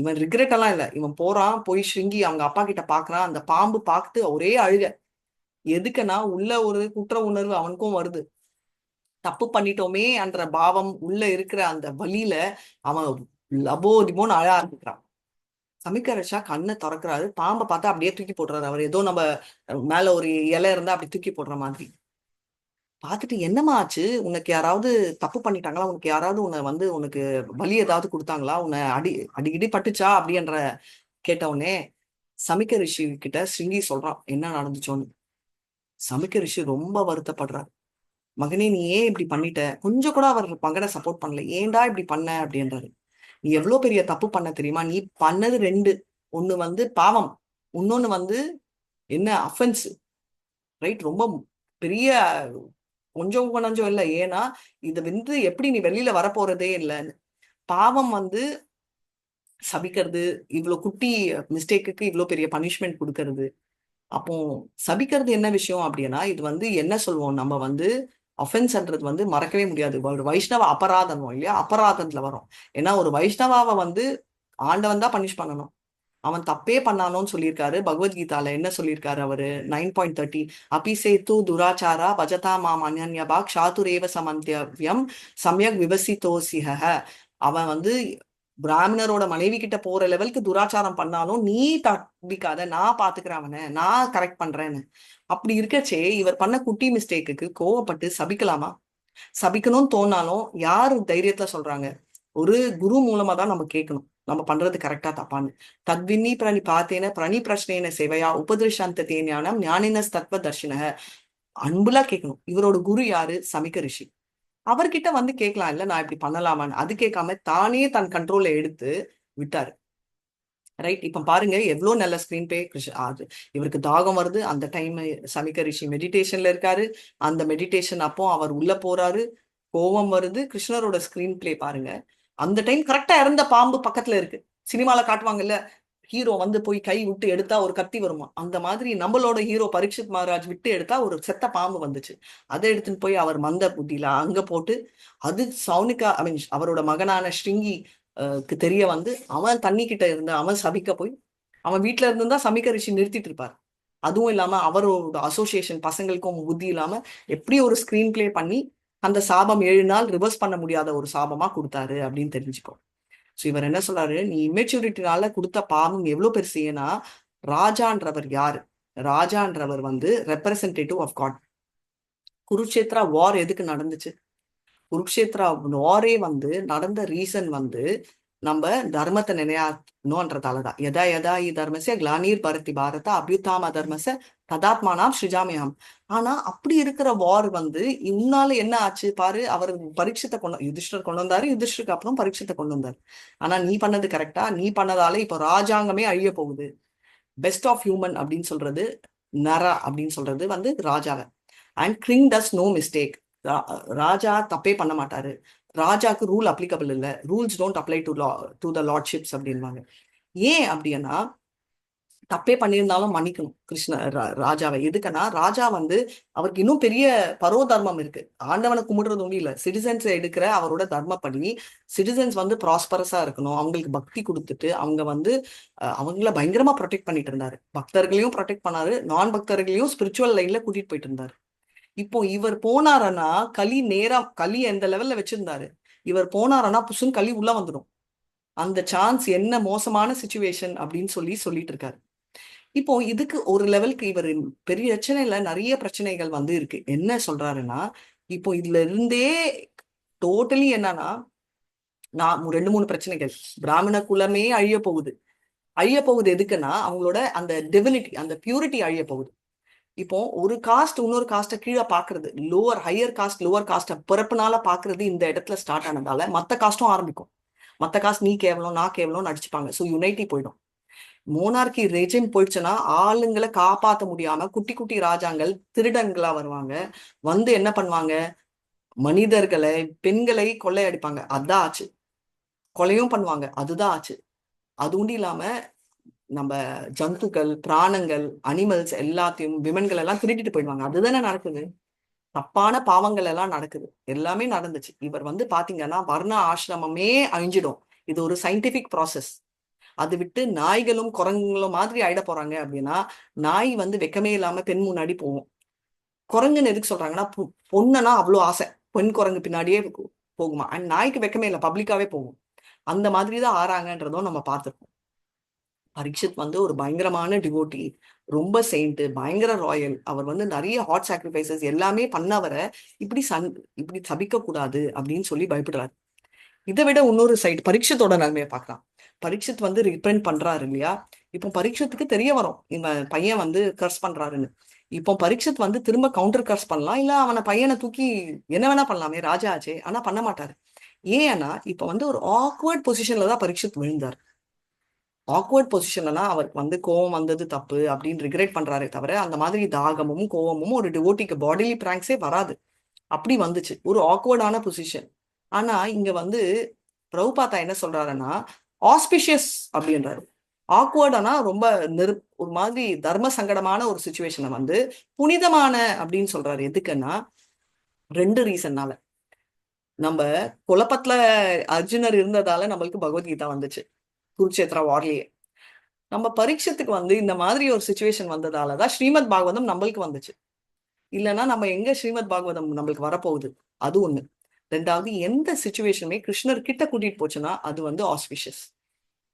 இவன் ரிக்ரெட் எல்லாம் இல்ல. இவன் போறான், போய் ஸ்ருங்கி அவங்க அப்பா கிட்ட பாக்குறான். அந்த பாம்பு பார்த்து ஒரே அழுக. எதுக்குன்னா உள்ள ஒரு குற்ற உணர்வு அவனுக்கும் வருது. தப்பு பண்ணிட்டோமே என்ற பாவம் உள்ள இருக்கிற அந்த வலியில அவன் லபோதிபோன்னு அழ ஆரம்பிக்கிறான். சமிக்கரஷா கண்ணை திறக்கிறாரு. பாம்பை பார்த்தா அப்படியே தூக்கி போடுறாரு. அவர் ஏதோ நம்ம மேல ஒரு இலை இருந்தா அப்படி தூக்கி போடுற மாதிரி பார்த்துட்டு, என்னம்மா ஆச்சு? உனக்கு யாராவது தப்பு பண்ணிட்டாங்களா? உனக்கு யாராவது உன்னை வந்து உனக்கு வலி ஏதாவது கொடுத்தாங்களா? உன்னை அடிக்கடி பட்டுச்சா அப்படின்ற கேட்ட உடனே சமிக்க ரிஷி கிட்ட ஸ்ருங்கி சொல்றான் என்ன நடந்துச்சோன்னு. சமிக்க ரிஷி ரொம்ப வருத்தப்படுறாரு. மகனே நீ ஏன் இப்படி பண்ணிட்ட? கொஞ்சம் கூட அவர் மகனை சப்போர்ட் பண்ணல. ஏன்டா இப்படி பண்ண அப்படின்றாரு. நீ எவ்வளவு பெரிய தப்பு பண்ண தெரியுமா? நீ பண்ணது ரெண்டு. ஒண்ணு வந்து பாவம், இன்னொன்னு வந்து என்ன அஃபென்ஸ். ரைட்? ரொம்ப பெரிய கொஞ்சம் நஞ்சம் இல்லை. ஏன்னா இது வந்து எப்படி நீ வெளியில வரப்போறதே இல்லைன்னு. பாவம் வந்து சபிக்கிறது, இவ்வளவு குட்டி மிஸ்டேக்குக்கு இவ்வளவு பெரிய பனிஷ்மெண்ட் கொடுக்கறது. அப்போ சபிக்கிறது என்ன விஷயம் அப்படின்னா இது வந்து என்ன சொல்லுவோம் நம்ம வந்து அஃபென்ஸ்ன்றது வந்து மறக்கவே முடியாது. ஒரு வைஷ்ணவ அபராதம் இல்லையா? அபராதத்துல வரும். ஏன்னா ஒரு வைஷ்ணவாவை வந்து ஆண்டவன் தான் பனிஷ் பண்ணணும். அவன் தப்பே பண்ணானோன்னு சொல்லியிருக்காரு. பகவத்கீதால என்ன சொல்லியிருக்காரு அவரு? 9.30 அபிசேத்து துராச்சாரா பஜதா மாம் அன்யன்யபா க்ஷாதுரேவ சமந்தியவ்யம் சமயக் விவசித்தோசிஹ. அவன் வந்து பிராமணரோட மனைவி கிட்ட போற லெவலுக்கு துராச்சாரம் பண்ணாலும் நீ தப்பிக்காத, நான் பாத்துக்கிறேன் அவனை, நான் கரெக்ட் பண்றேன்னு. அப்படி இருக்கச்சே இவர் பண்ண குட்டி மிஸ்டேக்குக்கு கோவப்பட்டு சபிக்கலாமா? சபிக்கணும்னு தோணாலும் யாரு தைரியத்துல சொல்றாங்க? ஒரு குரு மூலமா தான் நம்ம கேட்கணும் நம்ம பண்றது கரெக்டா தப்பான்னு. தத்வின்னி பிரணி பார்த்தேன பிரணி பிரஷ்னேன சேவையா உபதிருஷாந்த தேஞானம் ஞானின தத்துவ தர்ஷினக. அன்புலா கேட்கணும். இவரோட குரு யாரு? சமிக்க ரிஷி. அவர்கிட்ட வந்து கேட்கலாம், இல்ல நான் இப்படி பண்ணலாமான்னு. அது கேட்காம தானே தன் கண்ட்ரோல்ல எடுத்து விட்டாரு. ரைட். இப்ப பாருங்க எவ்வளவு நல்ல ஸ்கிரீன் பிளே. அது இவருக்கு தாகம் வருது அந்த டைம், சமிக்க ரிஷி மெடிடேஷன்ல இருக்காரு. அந்த மெடிடேஷன் அப்போ அவர் உள்ள போறாரு, கோபம் வருது. கிருஷ்ணரோட ஸ்கிரீன் பிளே பாருங்க. அந்த டைம் கரெக்டா இறந்த பாம்பு பக்கத்துல இருக்கு. சினிமால காட்டுவாங்கல்ல, ஹீரோ வந்து போய் கை விட்டு எடுத்தா ஒரு கத்தி வருமா, அந்த மாதிரி நம்மளோட ஹீரோ பரீட்சித் மகாராஜ் விட்டு எடுத்தா ஒரு செத்த பாம்பு வந்துச்சு. அதை எடுத்துன்னு போய் அவர் மந்த புத்தியில அங்க போட்டு, அது சவுனிகா ஐ மீன் அவரோட மகனான ஸ்ருங்கி தெரிய வந்து அவன் தண்ணி கிட்ட இருந்த அவன் சபிக்க போய் அவன் வீட்டுல இருந்து தான் சமிக்க ரிஷி நிறுத்திட்டு இருப்பார். அதுவும் இல்லாம அவரோட அசோசியேஷன் பசங்களுக்கும் புத்தி இல்லாம எப்படி ஒரு ஸ்கிரீன் பிளே பண்ணி அந்த சாபம் 7 நாள் ரிவர்ஸ் பண்ண முடியாத ஒரு சாபமா கொடுத்தாரு அப்படின்னு தெரிஞ்சுக்கோ. ஸோ இவர் என்ன சொல்றாரு, நீ இம்மெச்சூரிட்டினால கொடுத்த பாவம் எவ்வளவு பெருசு. ஏன்னா ராஜான்றவர் யாரு? ராஜான்றவர் வந்து ரெப்ரசன்டேட்டிவ் ஆஃப் காட். குருக்ஷேத்ரா வார் எதுக்கு நடந்துச்சு? குருக்ஷேத்ரா வாரே வந்து நடந்த ரீசன் வந்து நம்ம தர்மத்தை நினையாணுன்றதாலதான். எதா எதா தர்மச கிளானீர் பரதி பாரத அபியுத்தாம தர்மச ததாத்மானாம் ஸ்ருஜாமியாம். ஆனா அப்படி இருக்கிற வார் வந்து இன்னால என்ன ஆச்சு பாரு. அவர் பரீட்சத்தை யுதிஷ்டர் கொண்டு வந்தாரு, யுதிஷ்டருக்கு அப்புறம் பரீட்சத்தை கொண்டு வந்தாரு. ஆனா நீ பண்ணது கரெக்டா? நீ பண்ணதால இப்ப ராஜாங்கமே அழிய போகுது. பெஸ்ட் ஆஃப் ஹியூமன் அப்படின்னு சொல்றது நரா அப்படின்னு சொல்றது வந்து ராஜாவை. And king does no mistake. ராஜா தப்பே பண்ண மாட்டாரு. ராஜாக்கு ரூல் அப்ளிகபிள் இல்ல. Rules don't apply to the lordships அப்படின்வாங்க. ஏன் அப்படின்னா, தப்பே பண்ணியிருந்தாலும் மன்னிக்கணும் ராஜாவை. எதுக்குன்னா ராஜா வந்து அவருக்கு இன்னும் பெரிய பரோதர்மம் இருக்கு. ஆண்டவனை கும்பிடுறது ஒன்றும் இல்ல, சிட்டிசன்ஸ் எடுக்கிற அவரோட தர்மப்படி சிட்டிசன்ஸ் வந்து ப்ராஸ்பரஸா இருக்கணும். அவங்களுக்கு பக்தி கொடுத்துட்டு அவங்க வந்து அவங்கள பயங்கரமா ப்ரொடெக்ட் பண்ணிட்டு இருந்தாரு. பக்தர்களையும் ப்ரொடெக்ட் பண்ணாரு, நான் பக்தர்களையும் ஸ்பிரிச்சுவல் லைன்ல கூட்டிட்டு போயிட்டு இருந்தாரு. இப்போ இவர் போனாரனா களி நேரா, களி எந்த லெவல்ல வச்சிருந்தாரு, இவர் போனாரனா புசுன்னு களி உள்ள வந்துடும். அந்த சான்ஸ் என்ன மோசமான சுச்சுவேஷன் அப்படின்னு சொல்லிட்டு இருக்காரு. இப்போ இதுக்கு ஒரு லெவலுக்கு இவர் பெரிய பிரச்சனைல நிறைய பிரச்சனைகள் வந்து இருக்கு. என்ன சொல்றாருன்னா, இப்போ இதுல இருந்தே டோட்டலி என்னன்னா, நான் 2 3 பிரச்சனைகள். பிராமண குலமே அழிய போகுது. அழிய போகுது எதுக்குன்னா அவங்களோட அந்த டிவினிட்டி, அந்த பியூரிட்டி அழிய போகுது. இப்போ ஒரு காஸ்ட் இன்னொரு காஸ்ட்டை கீழே பாக்குறது, லோவர் ஹையர் காஸ்ட் லோவர் காஸ்ட்டை பிறப்புனால பாக்குறது இந்த இடத்துல ஸ்டார்ட் ஆனதால மத்த காஸ்டும் ஆரம்பிக்கும். மத்த காஸ்ட் நீ கேவலம் நான் கேவலம் அடிச்சுப்பாங்க. ஸோ யுனைட்டி போயிடும். மோனார்கி ரெஜிம் போயிடுச்சுன்னா ஆளுங்களை காப்பாற்ற முடியாம குட்டி குட்டி ராஜாங்கள் திருடன்களா வருவாங்க. வந்து என்ன பண்ணுவாங்க, மனிதர்களை பெண்களை கொள்ளையடிப்பாங்க. அதான் ஆச்சு. கொலையும் பண்ணுவாங்க, அதுதான் ஆச்சு. அது உண்டு இல்லாம நம்ம ஜந்துக்கள் பிராணங்கள் அனிமல்ஸ் எல்லாத்தையும் விமன்கள் எல்லாம் திருடிட்டு போயிடுவாங்க. அதுதானே நடக்குது. தப்பான பாவங்கள் எல்லாம் நடக்குது. எல்லாமே நடந்துச்சு. இவர் வந்து பாத்தீங்கன்னா வர்ண ஆசிரமமே அழிஞ்சிடும். இது ஒரு சயின்டிபிக் ப்ராசஸ். அது விட்டு நாய்களும் குரங்குகளும் மாதிரி ஆயிட போறாங்க அப்படின்னா, நாய் வந்து வெக்கமே இல்லாம பெண் முன்னாடி போகும். குரங்குன்னு எதுக்கு சொல்றாங்கன்னா, பொண்ணுன்னா அவ்வளோ ஆசை, பெண் குரங்கு பின்னாடியே போகுமா. அண்ட் நாய்க்கு வெக்கமே இல்லை, பப்ளிக்காவே போகும். அந்த மாதிரிதான் ஆறாங்கன்றதும் நம்ம பார்த்துருக்கோம். பரீட்சித் வந்து ஒரு பயங்கரமான டிவோட்டி, ரொம்ப செயின்ட், பயங்கர ராயல். அவர் வந்து நிறைய ஹாட் சாக்ரிஃபைசஸ் எல்லாமே பண்ணவரை இப்படி சபிக்க கூடாது அப்படின்னு சொல்லி பயப்படுறாரு. இதை விட இன்னொரு சைடு பரீட்சத்தோட நன்மையை பார்க்கலாம். பரீட்சித் வந்து ரிப்ரெண்ட் பண்றாரு இல்லையா. இப்போ பரீட்சத்துக்கு தெரிய வரும் இந்த பையன் வந்து கர்ஸ் பண்றாருன்னு. இப்போ பரீட்சித் வந்து திரும்ப கவுண்டர் கர்ஸ் பண்ணலாம், இல்ல அவனை பையனை தூக்கி என்ன வேணா பண்ணலாமே, ராஜா ஆச்சே. ஆனா பண்ண மாட்டாரு. ஏன்னா இப்ப வந்து ஒரு ஆக்வர்ட் பொசிஷன்ல தான் பரீட்சித் விழுந்தார். ஆக்வர்ட் பொசிஷன்லனா அவருக்கு வந்து கோவம் வந்தது தப்பு அப்படின்னு ரிக்ரெட் பண்றாரே தவிர, அந்த மாதிரி தாகமும் கோவமும் ஒரு டிவோட்டிக்கு பாடிலி பிராங்க்ஸே வராது. அப்படி வந்துச்சு ஒரு ஆக்வர்டான பொசிஷன். ஆனா இங்க வந்து பிரபுபாதா என்ன சொல்றாருன்னா ஆஸ்பிஷியஸ் அப்படின்றாரு. ஆக்வர்டானா ரொம்ப ஒரு மாதிரி தர்ம சங்கடமான ஒரு சுச்சுவேஷனை வந்து புனிதமான அப்படின்னு சொல்றாரு. எதுக்குன்னா 2 ரீசன்னால. நம்ம குழப்பத்துல அர்ஜுனர் இருந்ததால நம்மளுக்கு பகவத்கீதா வந்துச்சு குருக்ஷேத்ரா வார்லயே. நம்ம பரீட்சத்துக்கு வந்து இந்த மாதிரி ஒரு சுச்சுவேஷன் வந்ததாலதான் ஸ்ரீமத் பாகவதம் நம்மளுக்கு வந்துச்சு. இல்லைன்னா நம்ம எங்க ஸ்ரீமத் பாகவதம் நம்மளுக்கு வரப்போகுது. அது ஒண்ணு. ரெண்டாவது, எந்த சுச்சுவேஷனுமே கிருஷ்ணர் கிட்ட கூட்டிட்டு போச்சுன்னா அது வந்து ஆஸ்பிஷியஸ்.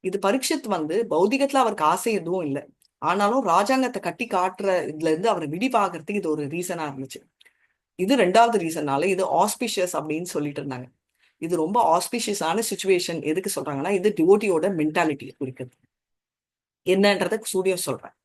இது பரீட்சித் வந்து பௌதிகத்துல அவருக்கு ஆசை எதுவும் இல்லை. ஆனாலும் ராஜாங்கத்தை கட்டி காட்டுற இதுல இருந்து அவரை விடிப்பாகிறதுக்கு இது ஒரு ரீசனா இருந்துச்சு. இது 2வது ரீசன்னால இது ஆஸ்பிஷியஸ் அப்படின்னு சொல்லிட்டு இருந்தாங்க. இது ரொம்ப ஆஸ்பிஷியஸான சுச்சுவேஷன். எதுக்கு சொல்றாங்கன்னா இது டிவோட்டியோட மென்டாலிட்டியை குறிக்கிறது. என்னன்றத சூரியன் சொல்றேன்.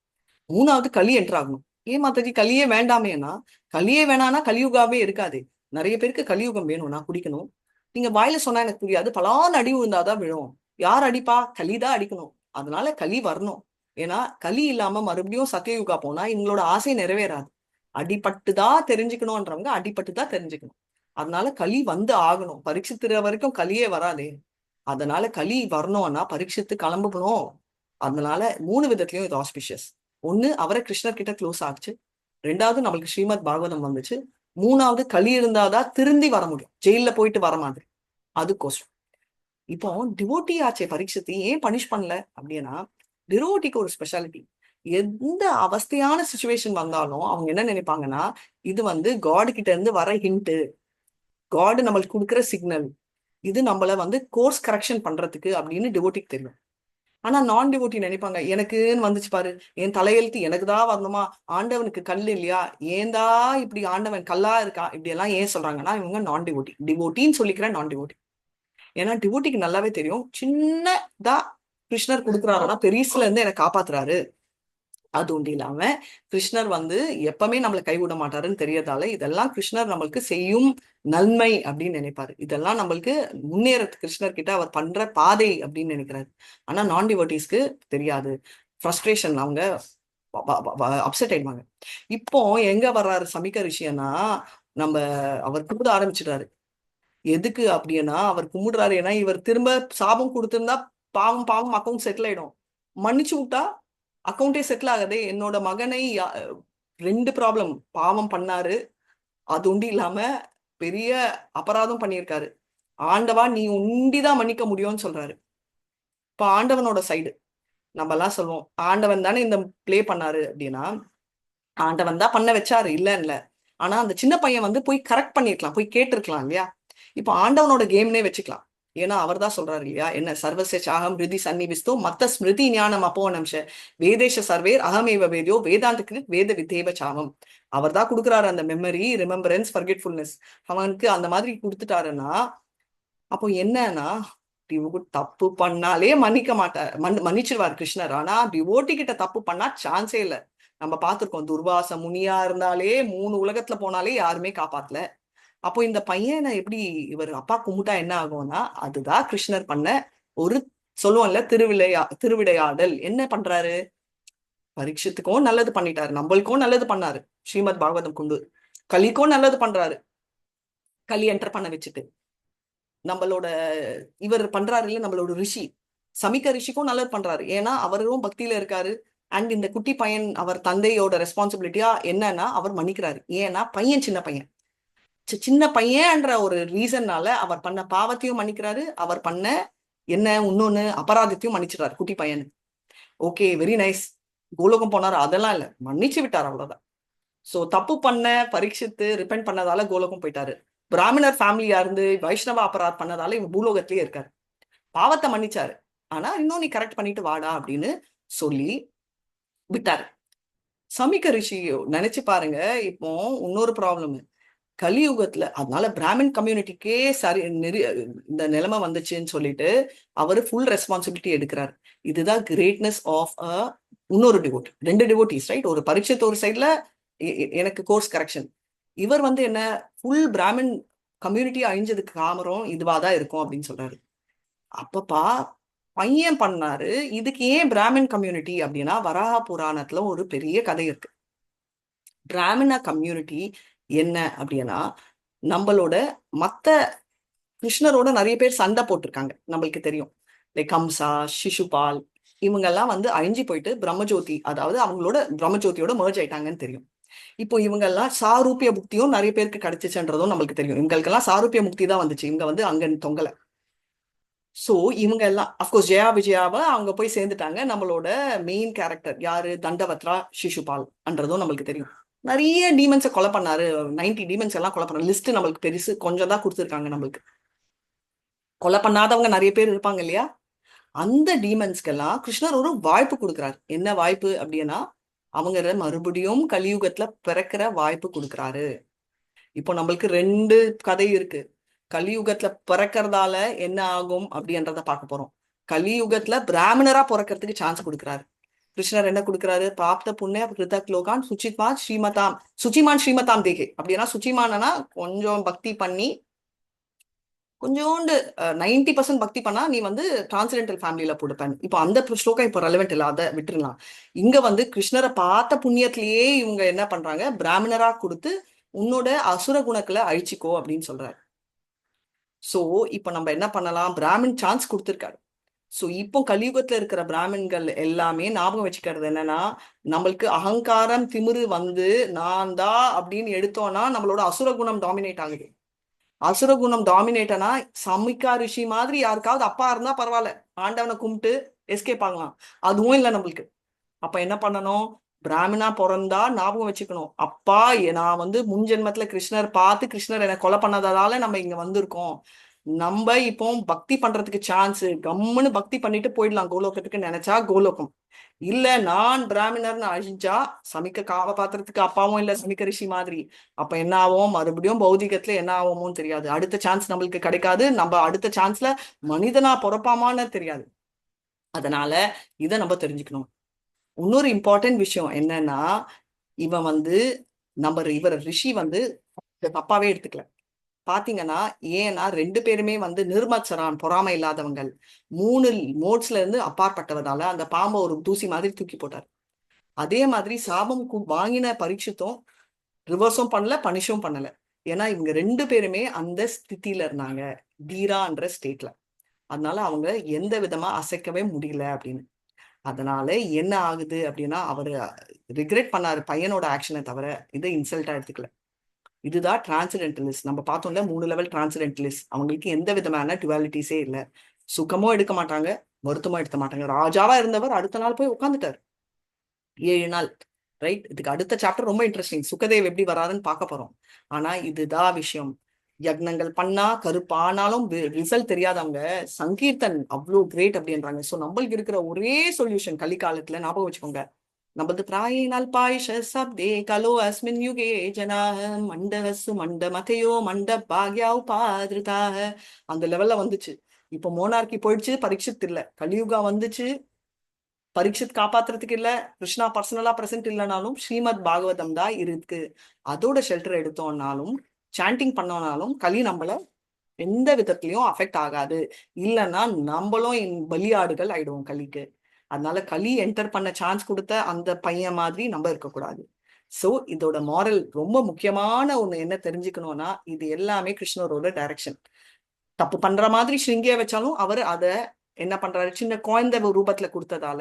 3வது, களி என்ட்ராகணும். ஏன் மாதாஜி கலியே வேண்டாமேனா, கலியே வேணானா கலியுகாவே இருக்காது. நிறைய பேருக்கு கலியுகம் வேணும், நான் குடிக்கணும். நீங்க வாயில சொன்னா எனக்கு புரியாது, பலான்னு அடி விழுந்தாதான் விழும். யார் அடிப்பா? கலிதான் அடிக்கணும். அதனால கலி வரணும். ஏன்னா கலி இல்லாம மறுபடியும் சத்தியயுகா போனா இவங்களோட ஆசை நிறைவேறாது. அடிபட்டுதான் தெரிஞ்சுக்கணும்ன்றவங்க அடிபட்டுதான் தெரிஞ்சுக்கணும். அதனால கலி வந்து ஆகணும். பரீட்சித்துற வரைக்கும் கலியே வராதே. அதனால கலி வரணும்னா பரீட்சித்து கிளம்பணும். அதனால 3 விதத்திலயும் இது ஆஸ்பிஷியஸ். ஒண்ணு, அவரை கிருஷ்ணர் கிட்ட க்ளோஸ் ஆச்சு. 2வது, நம்மளுக்கு ஸ்ரீமத் பாகவதம் வந்துச்சு. 3வது, களி இருந்தாதான் திருந்தி வர முடியும், ஜெயில போயிட்டு வர மாதிரி. அதுக்கோசம் இப்போ டிவோட்டி ஆச்சே பரீட்சித்து ஏன் பனிஷ் பண்ணல அப்படின்னா, டிவோட்டிக்கு ஒரு ஸ்பெஷாலிட்டி. எந்த அவஸ்தையான சுச்சுவேஷன் வந்தாலும் அவங்க என்ன நினைப்பாங்கன்னா, இது வந்து காட் கிட்ட இருந்து வர ஹிண்ட், காட் நம்மளுக்கு கொடுக்குற சிக்னல், இது நம்மள வந்து கோர்ஸ் கரெக்ஷன் பண்றதுக்கு அப்படின்னு டிவோட்டிக்கு தெரியும். ஆனா நான் டிவோட்டி நினைப்பாங்க, எனக்குன்னு வந்துச்சு பாரு, என் தலையெழுத்து எனக்கு தான் வரணுமா, ஆண்டவனுக்கு கல் இல்லையா, ஏந்தா இப்படி ஆண்டவன் கல்லா இருக்கா, இப்படி எல்லாம் ஏன் சொல்றாங்கன்னா இவங்க நான் டிவோட்டி. டிவோட்டின்னு சொல்லிக்கிறேன், நான் டிவோட்டி. ஏன்னா டிவோட்டிக்கு நல்லாவே தெரியும், சின்னதா கிருஷ்ணர் கொடுக்குறாருன்னா பெரியசுல இருந்து எனக்கு காப்பாத்துறாரு. அது ஒன்று இல்லாம கிருஷ்ணர் வந்து எப்பவுமே நம்மளை கைவிட மாட்டாருன்னு தெரியறதால இதெல்லாம் கிருஷ்ணர் நம்மளுக்கு செய்யும் நன்மை அப்படின்னு நினைப்பாரு. இதெல்லாம் நம்மளுக்கு முன்னேறது கிருஷ்ணர் கிட்ட அவர் பண்ற பாதை அப்படின்னு நினைக்கிறாரு. ஆனா நான் டிவோட்டீஸ்க்கு தெரியாது. ஃப்ரஸ்ட்ரேஷன், அவங்க அப்செட் ஆயிடுவாங்க. இப்போ எங்க வர்றாரு சமிக்க ரிஷியனா, நம்ம அவர் கும்பிட ஆரம்பிச்சிட்டாரு. எதுக்கு அப்படின்னா அவர் கும்பிடுறாரு, ஏன்னா இவர் திரும்ப சாபம் கொடுத்திருந்தா பாவம் பாவம் அக்கௌண்ட் செட்டில் ஆயிடும். மன்னிச்சு விட்டா அக்கௌண்டே செட்டில் ஆகுது. என்னோட மகனை 2 ப்ராப்ளம் பாவம் பண்ணாரு, அது ஒண்டி இல்லாம பெரிய அபராதம் பண்ணியிருக்காரு. ஆண்டவா நீ உண்டிதான் மன்னிக்க முடியும்னு சொல்றாரு. இப்ப ஆண்டவனோட சைடு நம்ம எல்லாம் சொல்லுவோம், ஆண்டவன் தானே இந்த பிளே பண்ணாரு அப்படின்னா, ஆண்டவன் தான் பண்ண வச்சாரு இல்ல. ஆனா அந்த சின்ன பையன் வந்து போய் கரெக்ட் பண்ணிருக்கலாம், போய் கேட்டிருக்கலாம் இல்லையா. இப்ப ஆண்டவனோட கேம்னே வச்சுக்கலாம். ஏன்னா அவர் தான் சொல்றாரு இல்லையா, என்ன சர்வச சாகம் ஹிருதி சன்னிவிஸ்தோ மத்த ஸ்மிருதி ஞானம் அப்போனம்ஷ வேதேஷ சர்வேர் அகமேவ வேதியோ வேதாந்தக்கு வேத விதேவ சாமம். அவர் தான் கொடுக்குறாரு அந்த மெமரி, ரிமெம்பரன்ஸ், ஃபர்கெட்ஃபுல்னஸ். அவனுக்கு அந்த மாதிரி கொடுத்துட்டாருன்னா அப்போ என்னன்னா, தப்பு பண்ணாலே மன்னிக்க மாட்டார், மன்னிச்சிருவார் கிருஷ்ணர். ஆனா டிவோட்டி கிட்ட தப்பு பண்ணா சான்ஸே இல்ல. நம்ம பார்த்திருக்கோம், துர்வாச முனியா இருந்தாலே 3 உலகத்துல போனாலே யாருமே காப்பாத்தல. அப்போ இந்த பையனை எப்படி இவர் அப்பா கும்பிட்டா என்ன ஆகும்னா, அதுதான் கிருஷ்ணர் பண்ண ஒரு சொல்லுவோம்ல திருவிளையாடல். என்ன பண்றாரு, பரீட்சத்துக்கும் நல்லது பண்ணிட்டாரு, நம்மளுக்கும் நல்லது பண்ணாரு. ஸ்ரீமத் பாகவதம் கொண்டு கலிக்கும் நல்லது பண்றாரு. களி என்டர் பண்ண வச்சுட்டு நம்மளோட இவர் பண்றாரு இல்ல, நம்மளோட ரிஷி சமிக்க ரிஷிக்கும் நல்லது பண்றாரு. ஏன்னா அவரும் பக்தியில இருக்காரு. அண்ட் இந்த குட்டி பையன் அவர் தந்தையோட ரெஸ்பான்சிபிலிட்டியா என்னன்னா அவர் மன்னிக்கிறாரு. ஏன்னா பையன் சின்ன பையன், சின்ன பையன்ற ஒரு ரீசன்னால அவர் பண்ண பாவத்தையும் மன்னிக்கிறாரு, அவர் பண்ண என்ன இன்னொன்னு அபராதத்தையும் மன்னிச்சிடறாரு குட்டி பையன். Okay, very nice. கோலோகம் போனாரு அதெல்லாம் இல்ல, மன்னிச்சு விட்டார், அவ்வளவுதான். சோ தப்பு பண்ண பரீட்சித்து ரிப்பெண்ட் பண்ணதால கோலோகம் போயிட்டாரு. பிராமணர் ஃபேமிலியா இருந்து வைஷ்ணவ அபராத் பண்ணதால இவங்க பூலோகத்திலேயே இருக்காரு. பாவத்தை மன்னிச்சாரு, ஆனா இன்னும் நீ கரெக்ட் பண்ணிட்டு வாடா அப்படின்னு சொல்லி விட்டாரு. சமிக்க ரிஷி நினைச்சு பாருங்க. இப்போ இன்னொரு ப்ராப்ளம் கலியுகத்துல, அதனால பிராமின் கம்யூனிட்டிக்கே சரி இந்த நிலைமை வந்துச்சுன்னு சொல்லிட்டு அவரு ஃபுல் ரெஸ்பான்சிபிலிட்டி எடுக்கிறார். இதுதான் கிரேட்னஸ் ஆஃப் இன்னொரு டிவோட், 2 டிவோட்டிஸ் ரைட். ஒரு பரீட்சைத்து ஒரு சைட்ல எனக்கு கோர்ஸ் கரெக்ஷன். இவர் வந்து என்ன, ஃபுல் பிராமின் கம்யூனிட்டி அழிஞ்சதுக்கு காரணம் இதுவாதான் இருக்கும் அப்படின்னு சொல்றாரு. அப்பப்பா பையன் பண்ணாரு. இதுக்கு ஏன் பிராமின் கம்யூனிட்டி அப்படின்னா, வராக புராணத்துல ஒரு பெரிய கதை இருக்கு. பிராமண கம்யூனிட்டி என்ன அப்படின்னா, நம்மளோட மத்த கிருஷ்ணரோட நிறைய பேர் சண்டை போட்டிருக்காங்க, நம்மளுக்கு தெரியும். லைக் கம்சா, சிசுபால், இவங்க எல்லாம் வந்து அழிஞ்சு போயிட்டு பிரம்மஜோதி, அதாவது அவங்களோட பிரம்மஜோதியோட மர்ஜ் ஆயிட்டாங்கன்னு தெரியும். இப்போ இவங்க எல்லாம் சாரூபிய முக்தியும் நிறைய பேருக்கு கிடைச்சிச்சுன்றதும் நம்மளுக்கு தெரியும். இவங்களுக்கெல்லாம் சாரூபிய முக்தி தான் வந்துச்சு, இவங்க வந்து அங்க தொங்கல. சோ இவங்க எல்லாம் அப்கோர்ஸ் ஜெயா விஜயாவை அவங்க போய் சேர்ந்துட்டாங்க. நம்மளோட மெயின் கேரக்டர் யாரு, தண்டவத்ரா சிசுபால் என்றதும் நம்மளுக்கு தெரியும். நிறைய டீமன்ஸை கொலை பண்ணாரு, 90 டீமன்ஸ் எல்லாம் கொலை பண்ணாரு. லிஸ்ட் நம்மளுக்கு பெருசு, கொஞ்சம் தான் கொடுத்துருக்காங்க நம்மளுக்கு. கொலை பண்ணாதவங்க நிறைய பேர் இருப்பாங்க இல்லையா. அந்த டீமன்ஸ்க்கெல்லாம் கிருஷ்ணர் ஒரு வாய்ப்பு கொடுக்குறாரு. என்ன வாய்ப்பு அப்படின்னா, அவங்க மறுபடியும் கலியுகத்துல பிறக்கிற வாய்ப்பு கொடுக்குறாரு. இப்போ நம்மளுக்கு 2 கதை இருக்கு. கலியுகத்துல பிறக்கிறதால என்ன ஆகும் அப்படின்றத பார்க்க போறோம். கலியுகத்துல பிராமணரா பிறக்கிறதுக்கு சான்ஸ் கொடுக்குறாரு. கிருஷ்ணர் என்ன கொடுக்குறாரு? பிராப்த புண்ணிய கிருதக் லோகான் சுச்சிமான் ஸ்ரீமதாம் ஸ்ரீமதாம் தேகே. அப்படின்னா சுச்சிமானனா கொஞ்சம் பக்தி பண்ணி கொஞ்சோண்டு 90% பக்தி பண்ணா நீ வந்து டிரான்சென்டல் ஃபேமிலியில போடுப்பேன். இப்போ அந்த ஸ்லோகம் இப்போ ரெலவெண்ட் இல்லை, அதை விட்டுருலாம். இங்க வந்து கிருஷ்ணரை பார்த்த புண்ணியத்திலேயே இவங்க என்ன பண்றாங்க, பிராமணரா கொடுத்து உன்னோட அசுர குணங்களை அழிச்சிக்கோ அப்படின்னு சொல்றாரு. சோ இப்ப நம்ம என்ன பண்ணலாம், பிராமின் சான்ஸ் கொடுத்துருக்காரு. சோ இப்போ கலியுகத்துல இருக்கிற பிராமின்கள் எல்லாமே ஞாபகம் வச்சுக்கிறது என்னன்னா, நம்மளுக்கு அகங்காரம் திமிரு வந்து நான் தான் அப்படின்னு எடுத்தோம்னா நம்மளோட அசுர குணம் டாமினேட் ஆகுது. அசுர குணம் டாமினேட்டனா சமிக்கா ரிஷி மாதிரி யாருக்காவது அப்பா இருந்தா பரவாயில்ல, ஆண்டவனை கும்பிட்டு எஸ்கேப் ஆகலாம். அதுவும் இல்லை நம்மளுக்கு. அப்ப என்ன பண்ணணும், பிராமணா பிறந்தா ஞாபகம் வச்சுக்கணும், அப்பா நான் வந்து முன் ஜென்மத்துல கிருஷ்ணர் பார்த்து கிருஷ்ணர் என்னை கொலை பண்ணதால நம்ம இங்க வந்திருக்கோம். நம்ம இப்போ பக்தி பண்றதுக்கு சான்ஸ், கம்முன்னு பக்தி பண்ணிட்டு போயிடலாம் கோலோகத்துக்கு நினைச்சா கோலோகம். இல்ல நான் பிராமணர்னு அழிஞ்சா சமிக்க காப்பாத்துறதுக்கு அப்பாவும் இல்ல சமிக்க ரிஷி மாதிரி. அப்ப என்ன ஆகும், மறுபடியும் பௌதிகத்துல என்ன ஆகுமோன்னு தெரியாது. அடுத்த சான்ஸ் நம்மளுக்கு கிடைக்காது. நம்ம அடுத்த சான்ஸ்ல மனிதனா பொறப்பாமான்னு தெரியாது. அதனால இதை நம்ம தெரிஞ்சுக்கணும். இன்னொரு இம்பார்ட்டன்ட் விஷயம் என்னன்னா, இவன் வந்து இவர் ரிஷி வந்து தப்பாவே எடுத்துக்கல. பாத்தீங்கன்னா, ஏன்னா 2 பேருமே வந்து நிர்மத்சரான், பொறாமை இல்லாதவங்கள், 3 மோட்ஸ்ல இருந்து அப்பாற்பட்டவதால அந்த பாம்பை ஒரு தூசி மாதிரி தூக்கி போட்டார். அதே மாதிரி சாபம் வாங்கின பரீட்சித்தும் ரிவர்ஸும் பண்ணல, பனிஷும் பண்ணல. ஏன்னா இவங்க 2 பேருமே அந்த ஸ்திதியில இருந்தாங்க, தீரான்ற ஸ்டேட்ல. அதனால அவங்க எந்த விதமா அசைக்கவே முடியல அப்படின்னு. அதனால என்ன ஆகுது அப்படின்னா, அவரு ரிக்ரெட் பண்ணாரு பையனோட ஆக்ஷனை தவிர இதை இன்சல்ட்டா எடுத்துக்கல. இதுதான் டிரான்சிடென்டலிஸ்ட். நம்ம பார்த்தோம்ல 3 லெவல் டிரான்சிடென்டலிஸ்ட். அவங்களுக்கு எந்த விதமான டுவாலிட்டிஸே இல்லை. சுகமும் எடுக்க மாட்டாங்க, வருத்தமும் எடுக்க மாட்டாங்க. ராஜாவா இருந்தவர் அடுத்த நாள் போய் உட்காந்துட்டார் 7 நாள். ரைட். இதுக்கு அடுத்த சாப்டர் ரொம்ப இன்ட்ரெஸ்டிங், சுகதேவ் எப்படி வராருன்னு பார்க்க போறோம். ஆனா இதுதான் விஷயம், யக்னங்கள் பண்ணா கருப்பானாலும் ரிசல்ட் தெரியாதவங்க சங்கீர்த்தன் அவ்வளோ கிரேட் அப்படின்றாங்க. ஸோ நம்மளுக்கு இருக்கிற ஒரே சொல்யூஷன் கலிகாலத்துல ஞாபகம் வச்சுக்கோங்க, நம்மளது பிராயினால் பாய்ஷ சப்தே கலோ அஸ்மின் யுகே ஜனாஹ மண்டஹசு மண்ட மதையோ மண்ட பாக்யாவ் பாதிருதாக. அந்த லெவல்ல வந்துச்சு. இப்போ மோனார்கி போயிடுச்சு, பரீட்சித் இல்ல. கலியுகா வந்துச்சு, பரீட்சித் காப்பாத்துறதுக்கு இல்ல. கிருஷ்ணா பர்சனலா பிரசன்ட் இல்லைனாலும் ஸ்ரீமத் பாகவதம் தான் இருக்கு. அதோட ஷெல்டர் எடுத்தோம்னாலும் சாண்டிங் பண்ணோம்னாலும் களி நம்மள எந்த விதத்திலையும் அஃபெக்ட் ஆகாது. இல்லைன்னா நம்மளும் பலியாடுகள் ஆயிடுவோம் களிக்கு. அதனால களி என்டர் பண்ண சான்ஸ் கொடுத்த அந்த பையன் மாதிரி நம்ம இருக்கக்கூடாது. சோ இதோட மாரல் ரொம்ப முக்கியமான ஒண்ணு என்ன தெரிஞ்சுக்கணும்னா, இது எல்லாமே கிருஷ்ணரோட டைரக்ஷன். தப்பு பண்ற மாதிரி ஸ்ருங்கிய வச்சாலும் அவர் அத என்ன பண்றாரு, சின்ன குழந்தை ரூபத்துல கொடுத்ததால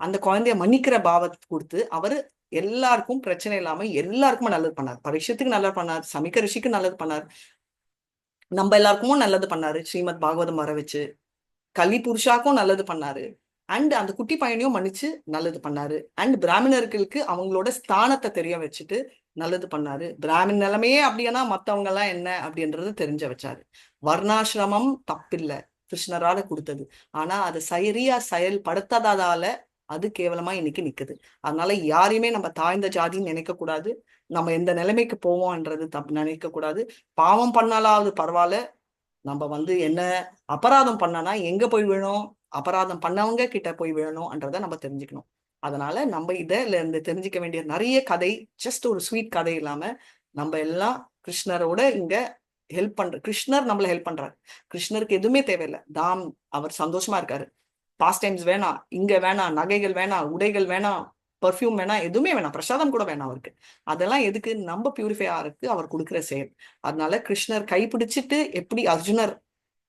அந்த குழந்தைய மன்னிக்கிற பாவத்தை கொடுத்து அவரு எல்லாருக்கும் பிரச்சனை இல்லாம எல்லாருக்குமே நல்லது பண்ணார். பரீட்சத்துக்கு நல்லது பண்ணார், சமிக்க ரிஷிக்கு நல்லது பண்ணார், நம்ம எல்லாருக்கும் நல்லது பண்ணாரு. ஸ்ரீமத் பாகவதம் வர வச்சு கலி புருஷாக்கும் நல்லது பண்ணாரு. அண்ட் அந்த குட்டி பையனையும் மன்னிச்சு நல்லது பண்ணாரு. அண்ட் பிராமணர்களுக்கு அவங்களோட ஸ்தானத்தை தெரிய வச்சுட்டு நல்லது பண்ணாரு. பிராமின் நிலைமையே அப்படின்னா மத்தவங்க எல்லாம் என்ன அப்படின்றது தெரிஞ்ச வச்சாரு. வர்ணாசிரமம் தப்பில்லை, கிருஷ்ணரால கொடுத்தது. ஆனா அதை சரியா செயல்படுத்தாதால அது கேவலமா இன்னைக்கு நிக்குது. அதனால யாரையுமே நம்ம தாழ்ந்த ஜாதின்னு நினைக்க கூடாது. நம்ம எந்த நிலைமைக்கு போவோம்ன்றது தப்பு நினைக்க கூடாது. பாவம் பண்ணாலாவது பரவாயில்ல, நம்ம வந்து என்ன அபராதம் பண்ணனா எங்க போய் விழணும், அபராதம் பண்ணவங்க கிட்ட போய் விழணும்ன்றத நம்ம தெரிஞ்சுக்கணும். அதனால நம்ம இதுல இருந்து தெரிஞ்சுக்க வேண்டிய நிறைய கதை, ஜஸ்ட் ஒரு ஸ்வீட் கதை இல்லாம நம்ம எல்லாம் கிருஷ்ணரோட இங்க ஹெல்ப் பண்ற, கிருஷ்ணர் நம்மள ஹெல்ப் பண்றாரு. கிருஷ்ணருக்கு எதுவுமே தேவையில்லை, தாம் அவர் சந்தோஷமா இருக்காரு. பாஸ்ட் டைம்ஸ் வேணாம், இங்க வேணாம், நகைகள் வேணாம், உடைகள் வேணாம், பர்ஃப்யூம் வேணாம், எதுவுமே வேணாம், பிரசாதம் கூட வேணாம் அவருக்கு. அதெல்லாம் எதுக்கு, நம்ம பியூரிஃபை ஆகிறதுக்கு அவர் கொடுக்குற செயல். அதனால கிருஷ்ணர் கைப்பிடிச்சிட்டு எப்படி அர்ஜுனர்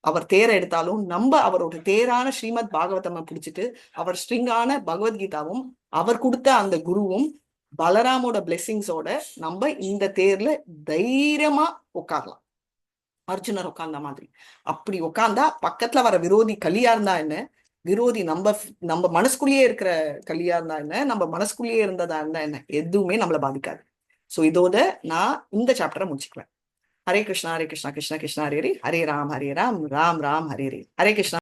அவர் தேரை எடுத்தாலும் நம்ம அவரோட தேரான ஸ்ரீமத் பாகவதம் பிடிச்சிட்டு அவர் ஸ்ட்ரிங்கான பகவத்கீதாவும் அவர் கொடுத்த அந்த குருவும் பலராமோட பிளெஸிங்ஸோட நம்ம இந்த தேர்ல தைரியமா உட்காரலாம். அர்ஜுனர் உட்கார்ந்த மாதிரி. அப்படி உட்கார்ந்தா பக்கத்துல வர விரோதி கலியா இருந்தா என்ன, விரோதி நம்ம நம்ம மனசுக்குள்ளேயே இருக்கிற கலியா இருந்தா என்ன, நம்ம மனசுக்குள்ளேயே இருந்ததா இருந்தா என்ன, எதுவுமே நம்மளை பாதிக்காது. சோ இதோட நான் இந்த சாப்டரை முடிச்சுக்குவேன். ஹரே கிருஷ்ணா கிருஷ்ணா கிருஷ்ணா ஹரே ஹரே, ஹரே ராம் ராம் ராம் ஹரே ஹரே. ஹரே கிருஷ்ணா.